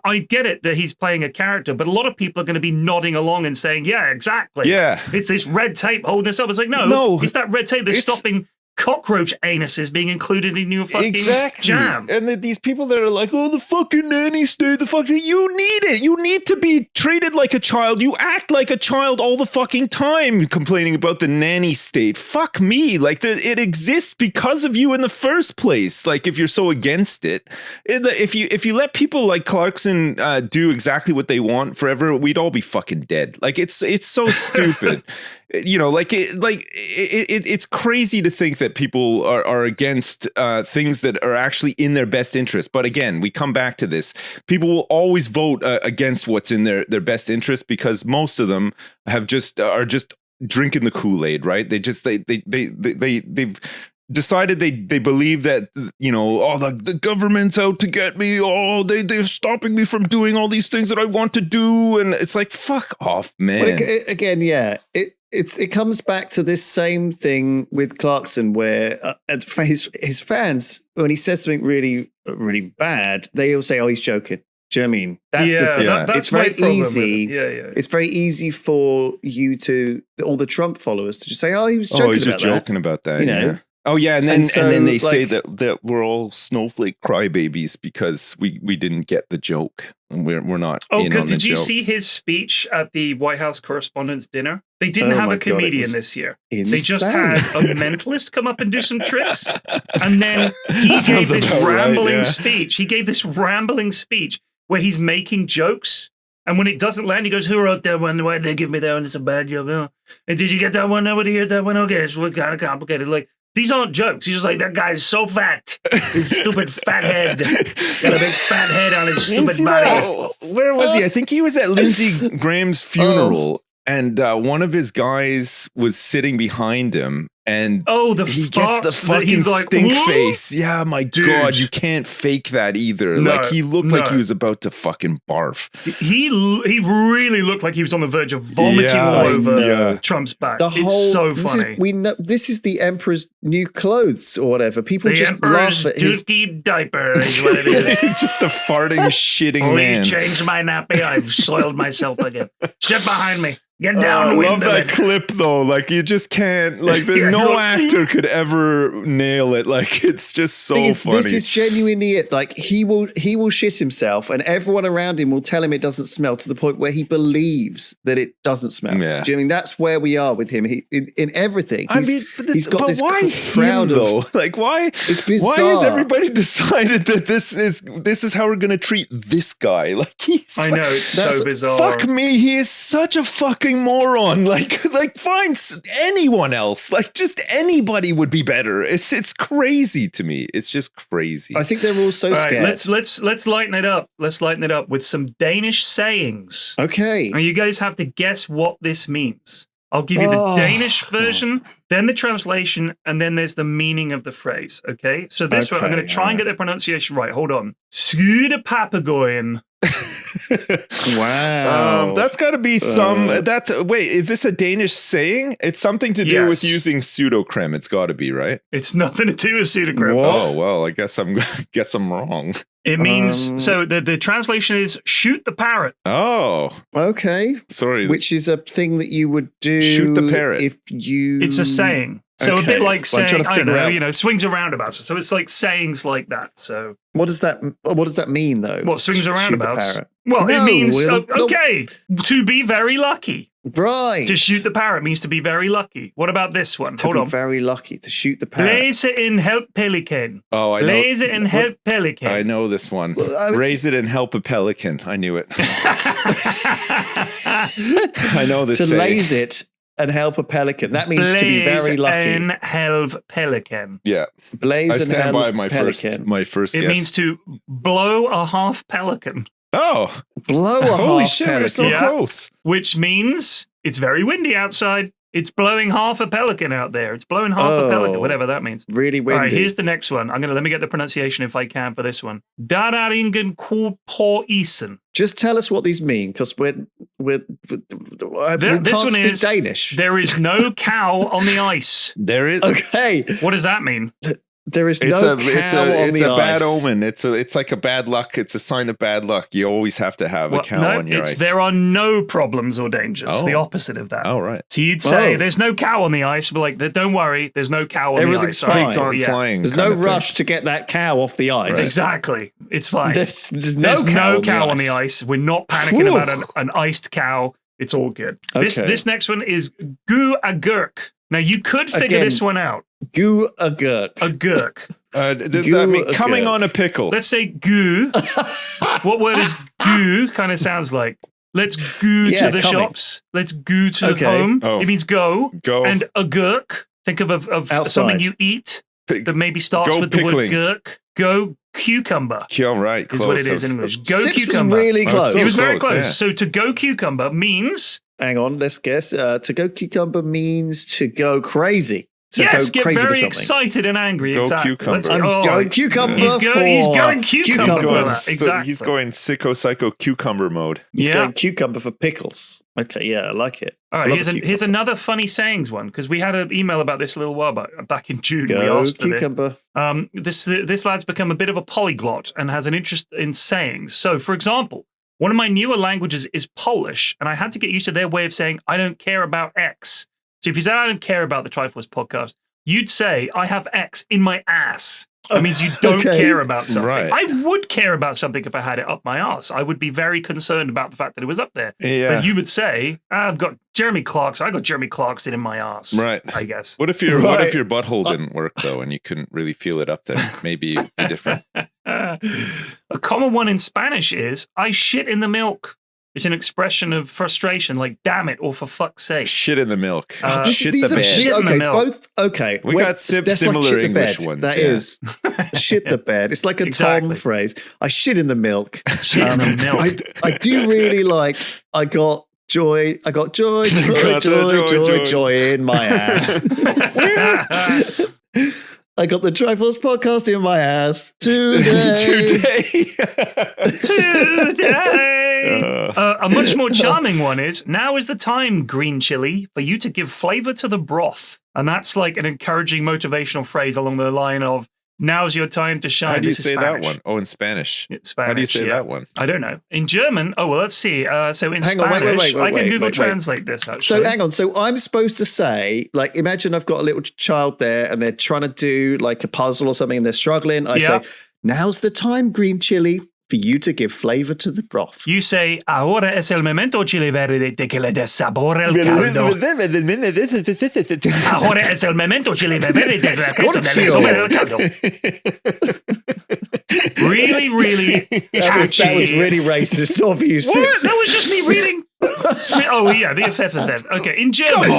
I get it that he's playing a character, but a lot of people are going to be nodding along and saying, yeah, exactly. Yeah. It's this red tape holding us up. It's like, no, it's that red tape that's stopping cockroach anuses being included in your fucking jam. And these people that are like, oh, the fucking nanny state, you need it. You need to be treated like a child. You act like a child all the fucking time complaining about the nanny state. Fuck me. Like, it exists because of you in the first place. Like, if you're so against it. If you let people like Clarkson do exactly what they want forever, we'd all be fucking dead. Like, it's so stupid. It's crazy to think that people are against things that are actually in their best interest. But again, we come back to this. People will always vote against what's in their best interest because most of them are just drinking the Kool-Aid, right? They've decided they believe that the government's out to get me. Oh, they're stopping me from doing all these things that I want to do, and it's like, fuck off, man. Well, it comes back to this same thing with Clarkson, where his fans, when he says something really, really bad, they all say, "Oh, he's joking." Do you know what I mean? That's the thing. That's it's very easy. It's very easy for all the Trump followers to just say, "Oh, he was joking." Oh, he's just joking about that. Yeah. Oh yeah, and then they say that we're all snowflake crybabies because we didn't get the joke. We're not. Oh, did you see his speech at the White House Correspondents' Dinner? They didn't have a comedian this year. Insane. They just had a mentalist come up and do some tricks, and then he gave this rambling speech. He gave this rambling speech where he's making jokes. And when it doesn't land, he goes, "Who wrote that one? Why did they give me that one? It's a bad joke. Oh. And did you get that one? Nobody hears that one? Okay, it's kind of complicated." Like, these aren't jokes. He's just like, that guy's so fat. His stupid fat head. Got a big fat head on his stupid body. Where was he? I think he was at Lindsey Graham's funeral. And one of his guys was sitting behind him. And he gets farts the fucking like, stink face. Yeah, my God, you can't fake that either. No, like he looked like he was about to fucking barf. He really looked like he was on the verge of vomiting all over Trump's back. It's so funny. This is the Emperor's new clothes or whatever. People the just Emperor's laugh at his dookie diaper is what it is. He's just a farting, shitting man. Please change my nappy. I've soiled myself again. Sit behind me. Get down. I love that clip though. Like you just can't. Like no actor could ever nail it. Like it's just so funny. This is genuinely it. Like he will shit himself, and everyone around him will tell him it doesn't smell to the point where he believes that it doesn't smell. Yeah. Do you know what I mean? That's where we are with him. He in everything. He's got this crowd though. Like why? It's bizarre. Why has everybody decided that this is how we're gonna treat this guy? Like I know it's so bizarre. Fuck me. He is such a fucking moron. Like find anyone else. Like just anybody would be better. It's crazy to me. It's just crazy. I think they're all so scared. Let's lighten it up. Let's lighten it up with some Danish sayings. Okay. And you guys have to guess what this means. I'll give you the Danish version, then the translation, and then there's the meaning of the phrase. Okay. So this one, I'm going to try and get the pronunciation right. Hold on. Skyde papegøjen. Wow. That's got to be some. Wait, is this a Danish saying? It's something to do with using pseudocreme. It's got to be, right? It's nothing to do with pseudocreme. Oh well, I guess I'm wrong. It means so. The translation is shoot the parrot. Oh, okay. Sorry, which is a thing that you would do. Shoot the parrot. If you. It's a saying. So a bit like saying, I don't know, swings and roundabouts. So it's like sayings like that. So what does that mean though? What swings and roundabouts? Well, it means to be very lucky. Right. To shoot the parrot means to be very lucky. What about this one? Hold on. Very lucky to shoot the parrot. Raise it and help pelican. Oh, I know. Raise it and help pelican. I know this one. Raise it and help a pelican. I knew it. I know this. To raise it and help a pelican. That means to be very lucky. And help pelican. Yeah. Blaze and help by my pelican. first It guess. means to blow a half pelican. Oh. Blow a Holy half shit, pelican. we're so close. Which means it's very windy outside. It's blowing half a pelican out there. It's blowing half a pelican, whatever that means. Really windy. All right, here's the next one. Let me get the pronunciation if I can for this one. Dararingen på isen. Just tell us what these mean, because we can't speak Danish. There is no cow on the ice. There is. Okay. What does that mean? There is no cow on the ice. It's a bad omen. It's like a bad luck. It's a sign of bad luck. You always have to have a cow on your ice. There are no problems or dangers. The opposite of that. Oh, right. So you'd say there's no cow on the ice, but like, don't worry, there's no cow on the ice. Everything's fine. Pigs aren't flying. There's no rush to get that cow off the ice. Right. Exactly. It's fine. There's no cow on the ice. We're not panicking about an iced cow. It's all good. Okay. This next one is gu agurk. Now you could figure this one out. Gu agurk. Agurk. Does that mean coming on a pickle? Let's say gu. What word is gu kind of sounds like? Let's go to the shops. Let's go to the home. Oh. It means go. Go. And agurk. Think of something you eat that maybe starts with the word gurk. Go cucumber. Yeah, right. Is what it is in English. Go cucumber. Was really close. It was very close. Yeah. So to go cucumber means. Hang on, let's guess. To go cucumber means to go crazy. Yes, get very excited and angry. Go exactly. cucumber. I'm going cucumber. He's going cucumber. Exactly. He's going psycho cucumber mode. He's going cucumber for pickles. Okay, yeah, I like it. All right, here's another funny sayings one, because we had an email about this a little while back in June. We asked for cucumber. This lad's become a bit of a polyglot and has an interest in sayings. So, for example, one of my newer languages is Polish, and I had to get used to their way of saying, I don't care about X. So if you said, I don't care about the Triforce podcast, you'd say, I have X in my ass. That means you don't care about something. Right. I would care about something if I had it up my ass. I would be very concerned about the fact that it was up there. Yeah. But you would say, I've got Jeremy Clarkson. I got Jeremy Clarkson in my ass. Right. I guess. What if your butthole didn't work though, and you couldn't really feel it up there? Maybe it'd be different. A common one in Spanish is, I shit in the milk. It's an expression of frustration, like "damn it" or "for fuck's sake." Shit in the milk. Shit the bed. Shit in the milk. Both okay. We got similar English ones. That is shit the bed. It's like a Tom phrase. I shit in the milk. Shit in the milk. I do really like. I got joy. I got joy in my ass. I got the Triforce podcast in my ass today. A much more charming one is, now is the time, green chili, for you to give flavor to the broth. And that's like an encouraging motivational phrase along the line of, now's your time to shine. How do you say that one? Oh, in Spanish. It's Spanish. How do you say that one? I don't know. In German, let's see. So in Spanish, I can Google translate this, actually. So hang on. So I'm supposed to say, like, imagine I've got a little child there and they're trying to do like a puzzle or something and they're struggling. I say, now's the time, green chili, for you to give flavor to the broth. You say, ahora es el momento, chile verde, de que le des sabor al caldo. Ahora es el momento, chile verde, de que le des sabor al caldo. Really, really catchy. That was really racist of you, What? That was just me reading. Oh, yeah, the FFF. Okay, in German,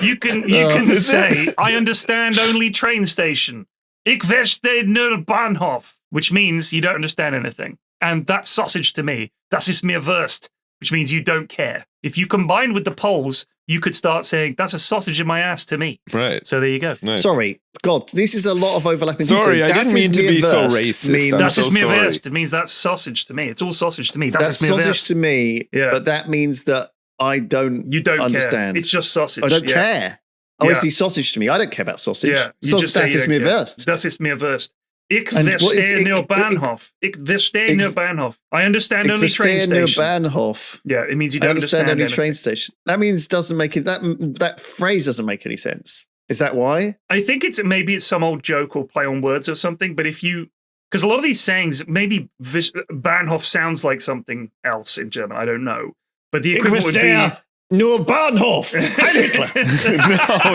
you can say, I understand only train station. Ich verstehe nur Bahnhof, which means you don't understand anything. And that's sausage to me. Das ist mir Wurst, which means you don't care. If you combine with the Poles, you could start saying, that's a sausage in my ass to me. Right. So there you go. Nice. Sorry. God, this is a lot of overlapping. Sorry, I didn't mean to be so racist. Das ist mir Wurst. It means that's sausage to me. It's all sausage to me. That's sausage to me, yeah. But that means that you don't understand. Care. It's just sausage. I don't care. Oh, I see sausage to me. I don't care about sausage. Yeah. So das ist mir Wurst. Das ist mir Wurst. Ich verstehe nur Bahnhof. Ich verstehe nur Bahnhof. I understand only train station. Bahnhof. Yeah, it means you don't understand only anything. Train station. That means doesn't make it. That phrase doesn't make any sense. Is that why? I think maybe it's some old joke or play on words or something. But because a lot of these sayings, maybe Bahnhof sounds like something else in German. I don't know. But the equivalent would be. Nur Bahnhof.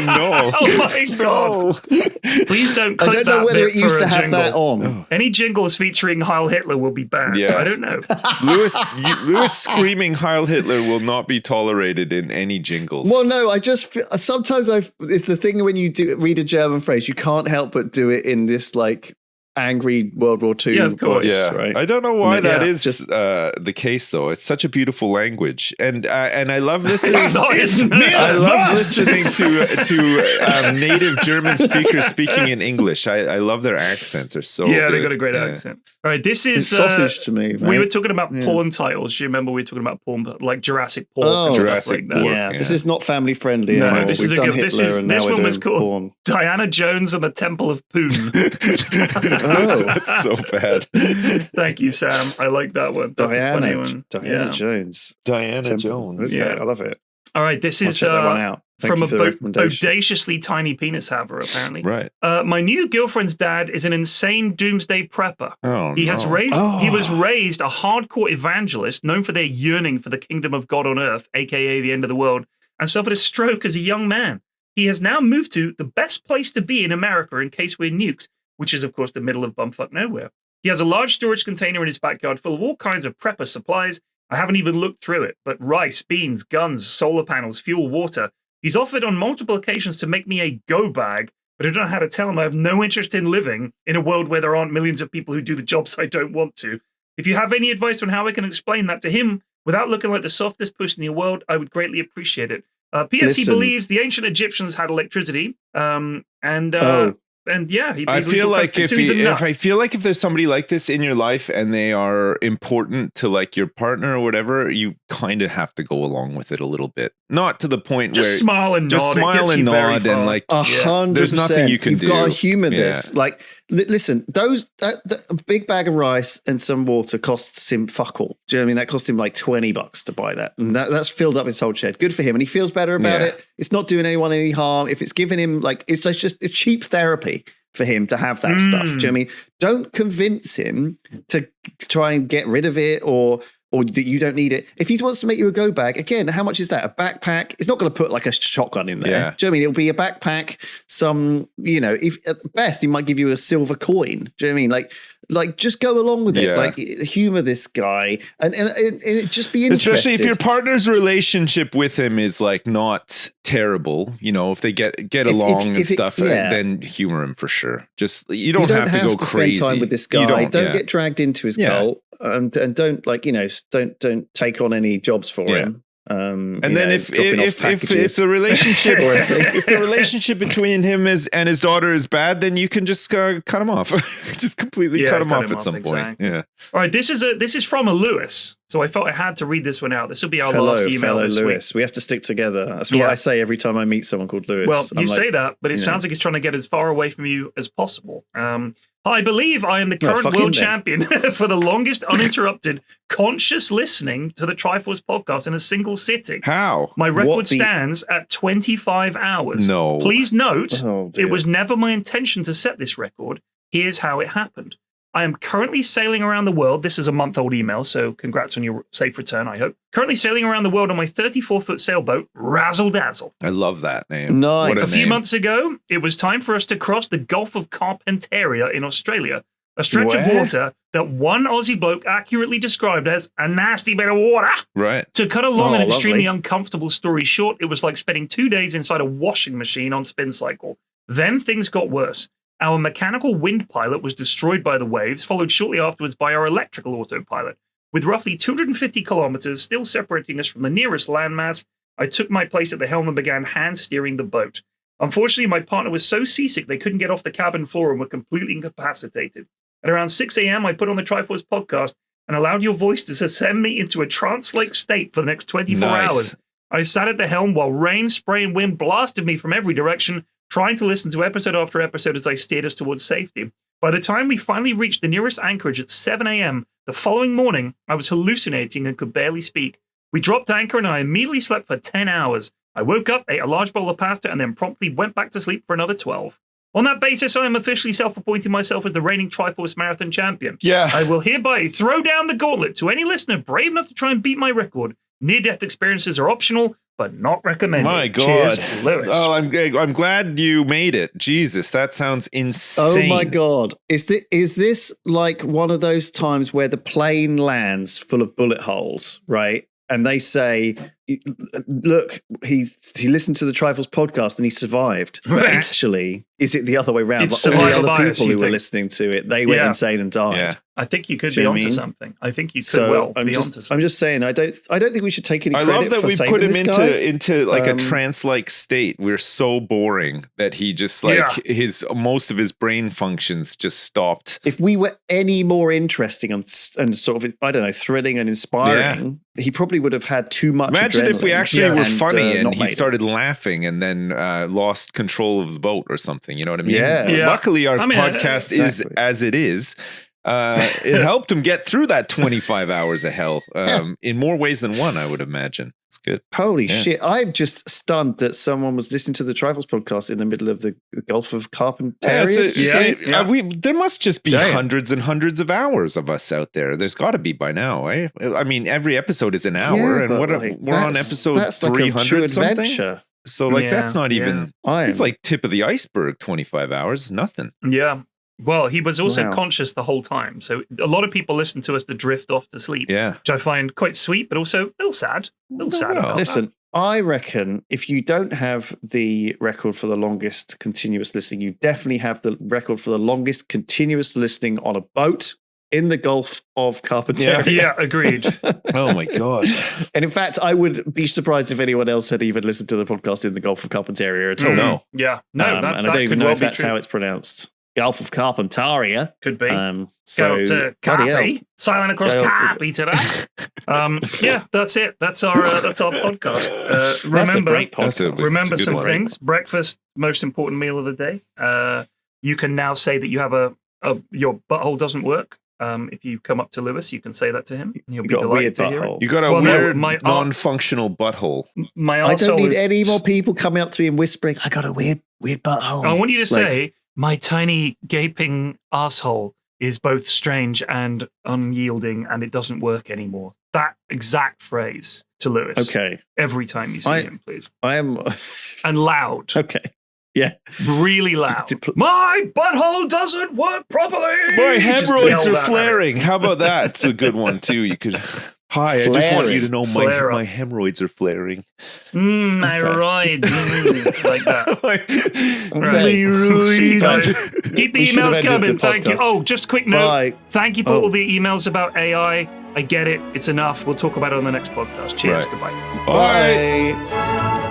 No. Oh my God. Please don't click that. I don't know whether it used to have that on. Oh. Any jingles featuring Heil Hitler will be banned. Yeah. I don't know. Lewis screaming Heil Hitler will not be tolerated in any jingles. Well, no, I just feel, sometimes it's the thing when you read a German phrase, you can't help but do it in this like angry World War II voice. Yeah. Right? I don't know why that is the case, though. It's such a beautiful language, and I love listening. I love listening to native German speakers speaking in English. I love their accents. Are so good. They got a great accent. All right, this is sausage to me. Mate. We were talking about porn titles. Do you remember we were talking about porn like Jurassic Park? Oh, Jurassic Park. Yeah, this is not family friendly. No, this is a good. This one was called porn. Diana Jones and the Temple of Poon. Oh, that's so bad. Thank you, Sam. I like that one. That's a funny one. Diana Jones. Diana Jones. Yeah, I love it. All right, this is check that one out. From a bodaciously tiny penis haver, apparently. Right. My new girlfriend's dad is an insane doomsday prepper. Oh, he was raised a hardcore evangelist known for their yearning for the kingdom of God on earth, aka the end of the world, and suffered a stroke as a young man. He has now moved to the best place to be in America in case we're nuked, which is, of course, the middle of bumfuck nowhere. He has a large storage container in his backyard full of all kinds of prepper supplies. I haven't even looked through it, but rice, beans, guns, solar panels, fuel, water. He's offered on multiple occasions to make me a go bag, but I don't know how to tell him I have no interest in living in a world where there aren't millions of people who do the jobs I don't want to. If you have any advice on how I can explain that to him without looking like the softest person in the world, I would greatly appreciate it. P.S. He believes the ancient Egyptians had electricity, and yeah, I feel like if there's somebody like this in your life and they are important to like your partner or whatever, you kind of have to go along with it a little bit. Not to the point where smile and just nod. Smile and nod and like 100%. There's nothing you can do. You've got to humor this. Like, listen, a big bag of rice and some water costs him fuck all. Do you know what I mean? That cost him like $20 to buy that, and that's filled up his whole shed. Good for him, and he feels better about it. It's not doing anyone any harm. If it's giving him like it's cheap therapy for him to have that stuff. Do you know what I mean? Don't convince him to try and get rid of it or that you don't need it. If he wants to make you a go bag, again, how much is that? A backpack? It's not going to put like a shotgun in there. Yeah. Do you know what I mean? It'll be a backpack, if at best he might give you a silver coin. Do you know what I mean? Like just go along with it. Like humor this guy and just be interested. Especially if your partner's relationship with him is like not terrible, if they get along and stuff, then humor him for sure. Just you don't have to go crazy. Spend time with this guy. Don't get dragged into his cult, and don't don't take on any jobs for him. And then if the relationship if the relationship between him and his daughter is bad, then you can just cut him off, just completely cut him off at some point. Yeah. All right. This is from a Lewis, so I felt I had to read this one out. This will be our last email fellow this Lewis. week. We have to stick together. That's what I say every time I meet someone called Lewis. Well, you say that, but it sounds like he's trying to get as far away from you as possible. I believe I am the current world champion for the longest uninterrupted conscious listening to the Triforce podcast in a single sitting. How? My record stands at 25 hours. No. Please note, it was never my intention to set this record. Here's how it happened. I am currently sailing around the world. This is a month-old email, so congrats on your safe return, I hope. Currently sailing around the world on my 34-foot sailboat, Razzle Dazzle. I love that name. Nice. A few months ago, it was time for us to cross the Gulf of Carpentaria in Australia, a stretch of water that one Aussie bloke accurately described as a nasty bit of water. Right. To cut a long and extremely uncomfortable story short, it was like spending 2 days inside a washing machine on spin cycle. Then things got worse. Our mechanical wind pilot was destroyed by the waves, followed shortly afterwards by our electrical autopilot. With roughly 250 kilometers still separating us from the nearest landmass, I took my place at the helm and began hand-steering the boat. Unfortunately, my partner was so seasick they couldn't get off the cabin floor and were completely incapacitated. At around 6 a.m., I put on the Triforce podcast and allowed your voice to send me into a trance-like state for the next 24 hours. I sat at the helm while rain, spray, and wind blasted me from every direction, trying to listen to episode after episode as I steered us towards safety. By the time we finally reached the nearest anchorage at 7 a.m., the following morning, I was hallucinating and could barely speak. We dropped anchor and I immediately slept for 10 hours. I woke up, ate a large bowl of pasta, and then promptly went back to sleep for another 12. On that basis, I am officially self-appointing myself as the reigning Triforce Marathon champion. Yeah. I will hereby throw down the gauntlet to any listener brave enough to try and beat my record. Near-death experiences are optional, but not recommended. My God. Cheers, Lewis. Oh, I'm glad you made it. Jesus, that sounds insane. Oh my God. Is this like one of those times where the plane lands full of bullet holes, right? And they say, look, he listened to the Triforce podcast and he survived. But actually, is it the other way around? It's all the other bias, people who were listening to it, they went insane and died. Yeah. I think you could be onto something. I think you could be onto something. I'm just saying, I don't think we should take any credit. I love that for we saving put him this into like a trance-like state. We're so boring that he just most of his brain functions just stopped. If we were any more interesting and sort of, I don't know, thrilling and inspiring, he probably would have had too much. Imagine if we actually were funny and he started it. laughing and then lost control of the boat or something. You know what I mean? Yeah. Luckily, our podcast is as it is. It helped him get through that 25 hours of hell in more ways than one, I would imagine. It's good. Holy shit. I'm just stunned that someone was listening to the Triforce podcast in the middle of the Gulf of Carpentaria. There must just be hundreds and hundreds of hours of us out there. There's got to be by now. I mean, every episode is an hour, and we're on episode 300 something. So that's not even, it's like tip of the iceberg. 25 hours is nothing. Yeah. Well, he was also conscious the whole time. So a lot of people listen to us to drift off to sleep, which I find quite sweet, but also a little sad. Listen, I reckon if you don't have the record for the longest continuous listening, you definitely have the record for the longest continuous listening on a boat in the Gulf of Carpentaria. Yeah, agreed. Oh my God. And in fact, I would be surprised if anyone else had even listened to the podcast in the Gulf of Carpentaria at all. No. Yeah. No, and I don't even know if that's how it's pronounced. Gulf of Carpentaria. Could be. So to Carpi, silent across Carpi today. Yeah, that's it. That's our podcast. Remember, that's a great podcast. Remember some things. Breakfast, most important meal of the day. You can now say that you have your butthole doesn't work. If you come up to Lewis, you can say that to him, and he'll be delighted to hear it. You got a weird, non-functional butthole. I don't need any more people coming up to me and whispering, "I got a weird butthole." I want you to say, "My tiny gaping asshole is both strange and unyielding, and it doesn't work anymore." That exact phrase to Lewis. Okay. Every time you see him, please. I am. And loud. Okay. Yeah. Really loud. My butthole doesn't work properly. My hemorrhoids are flaring. How about that? It's a good one too. You could. Hi, I just want you to know my hemorrhoids are flaring. My roids. Like that. Keep the emails coming. Thank you. Oh, just a quick note. Thank you for all the emails about AI. I get it. It's enough. We'll talk about it on the next podcast. Cheers. Goodbye. Bye. Bye.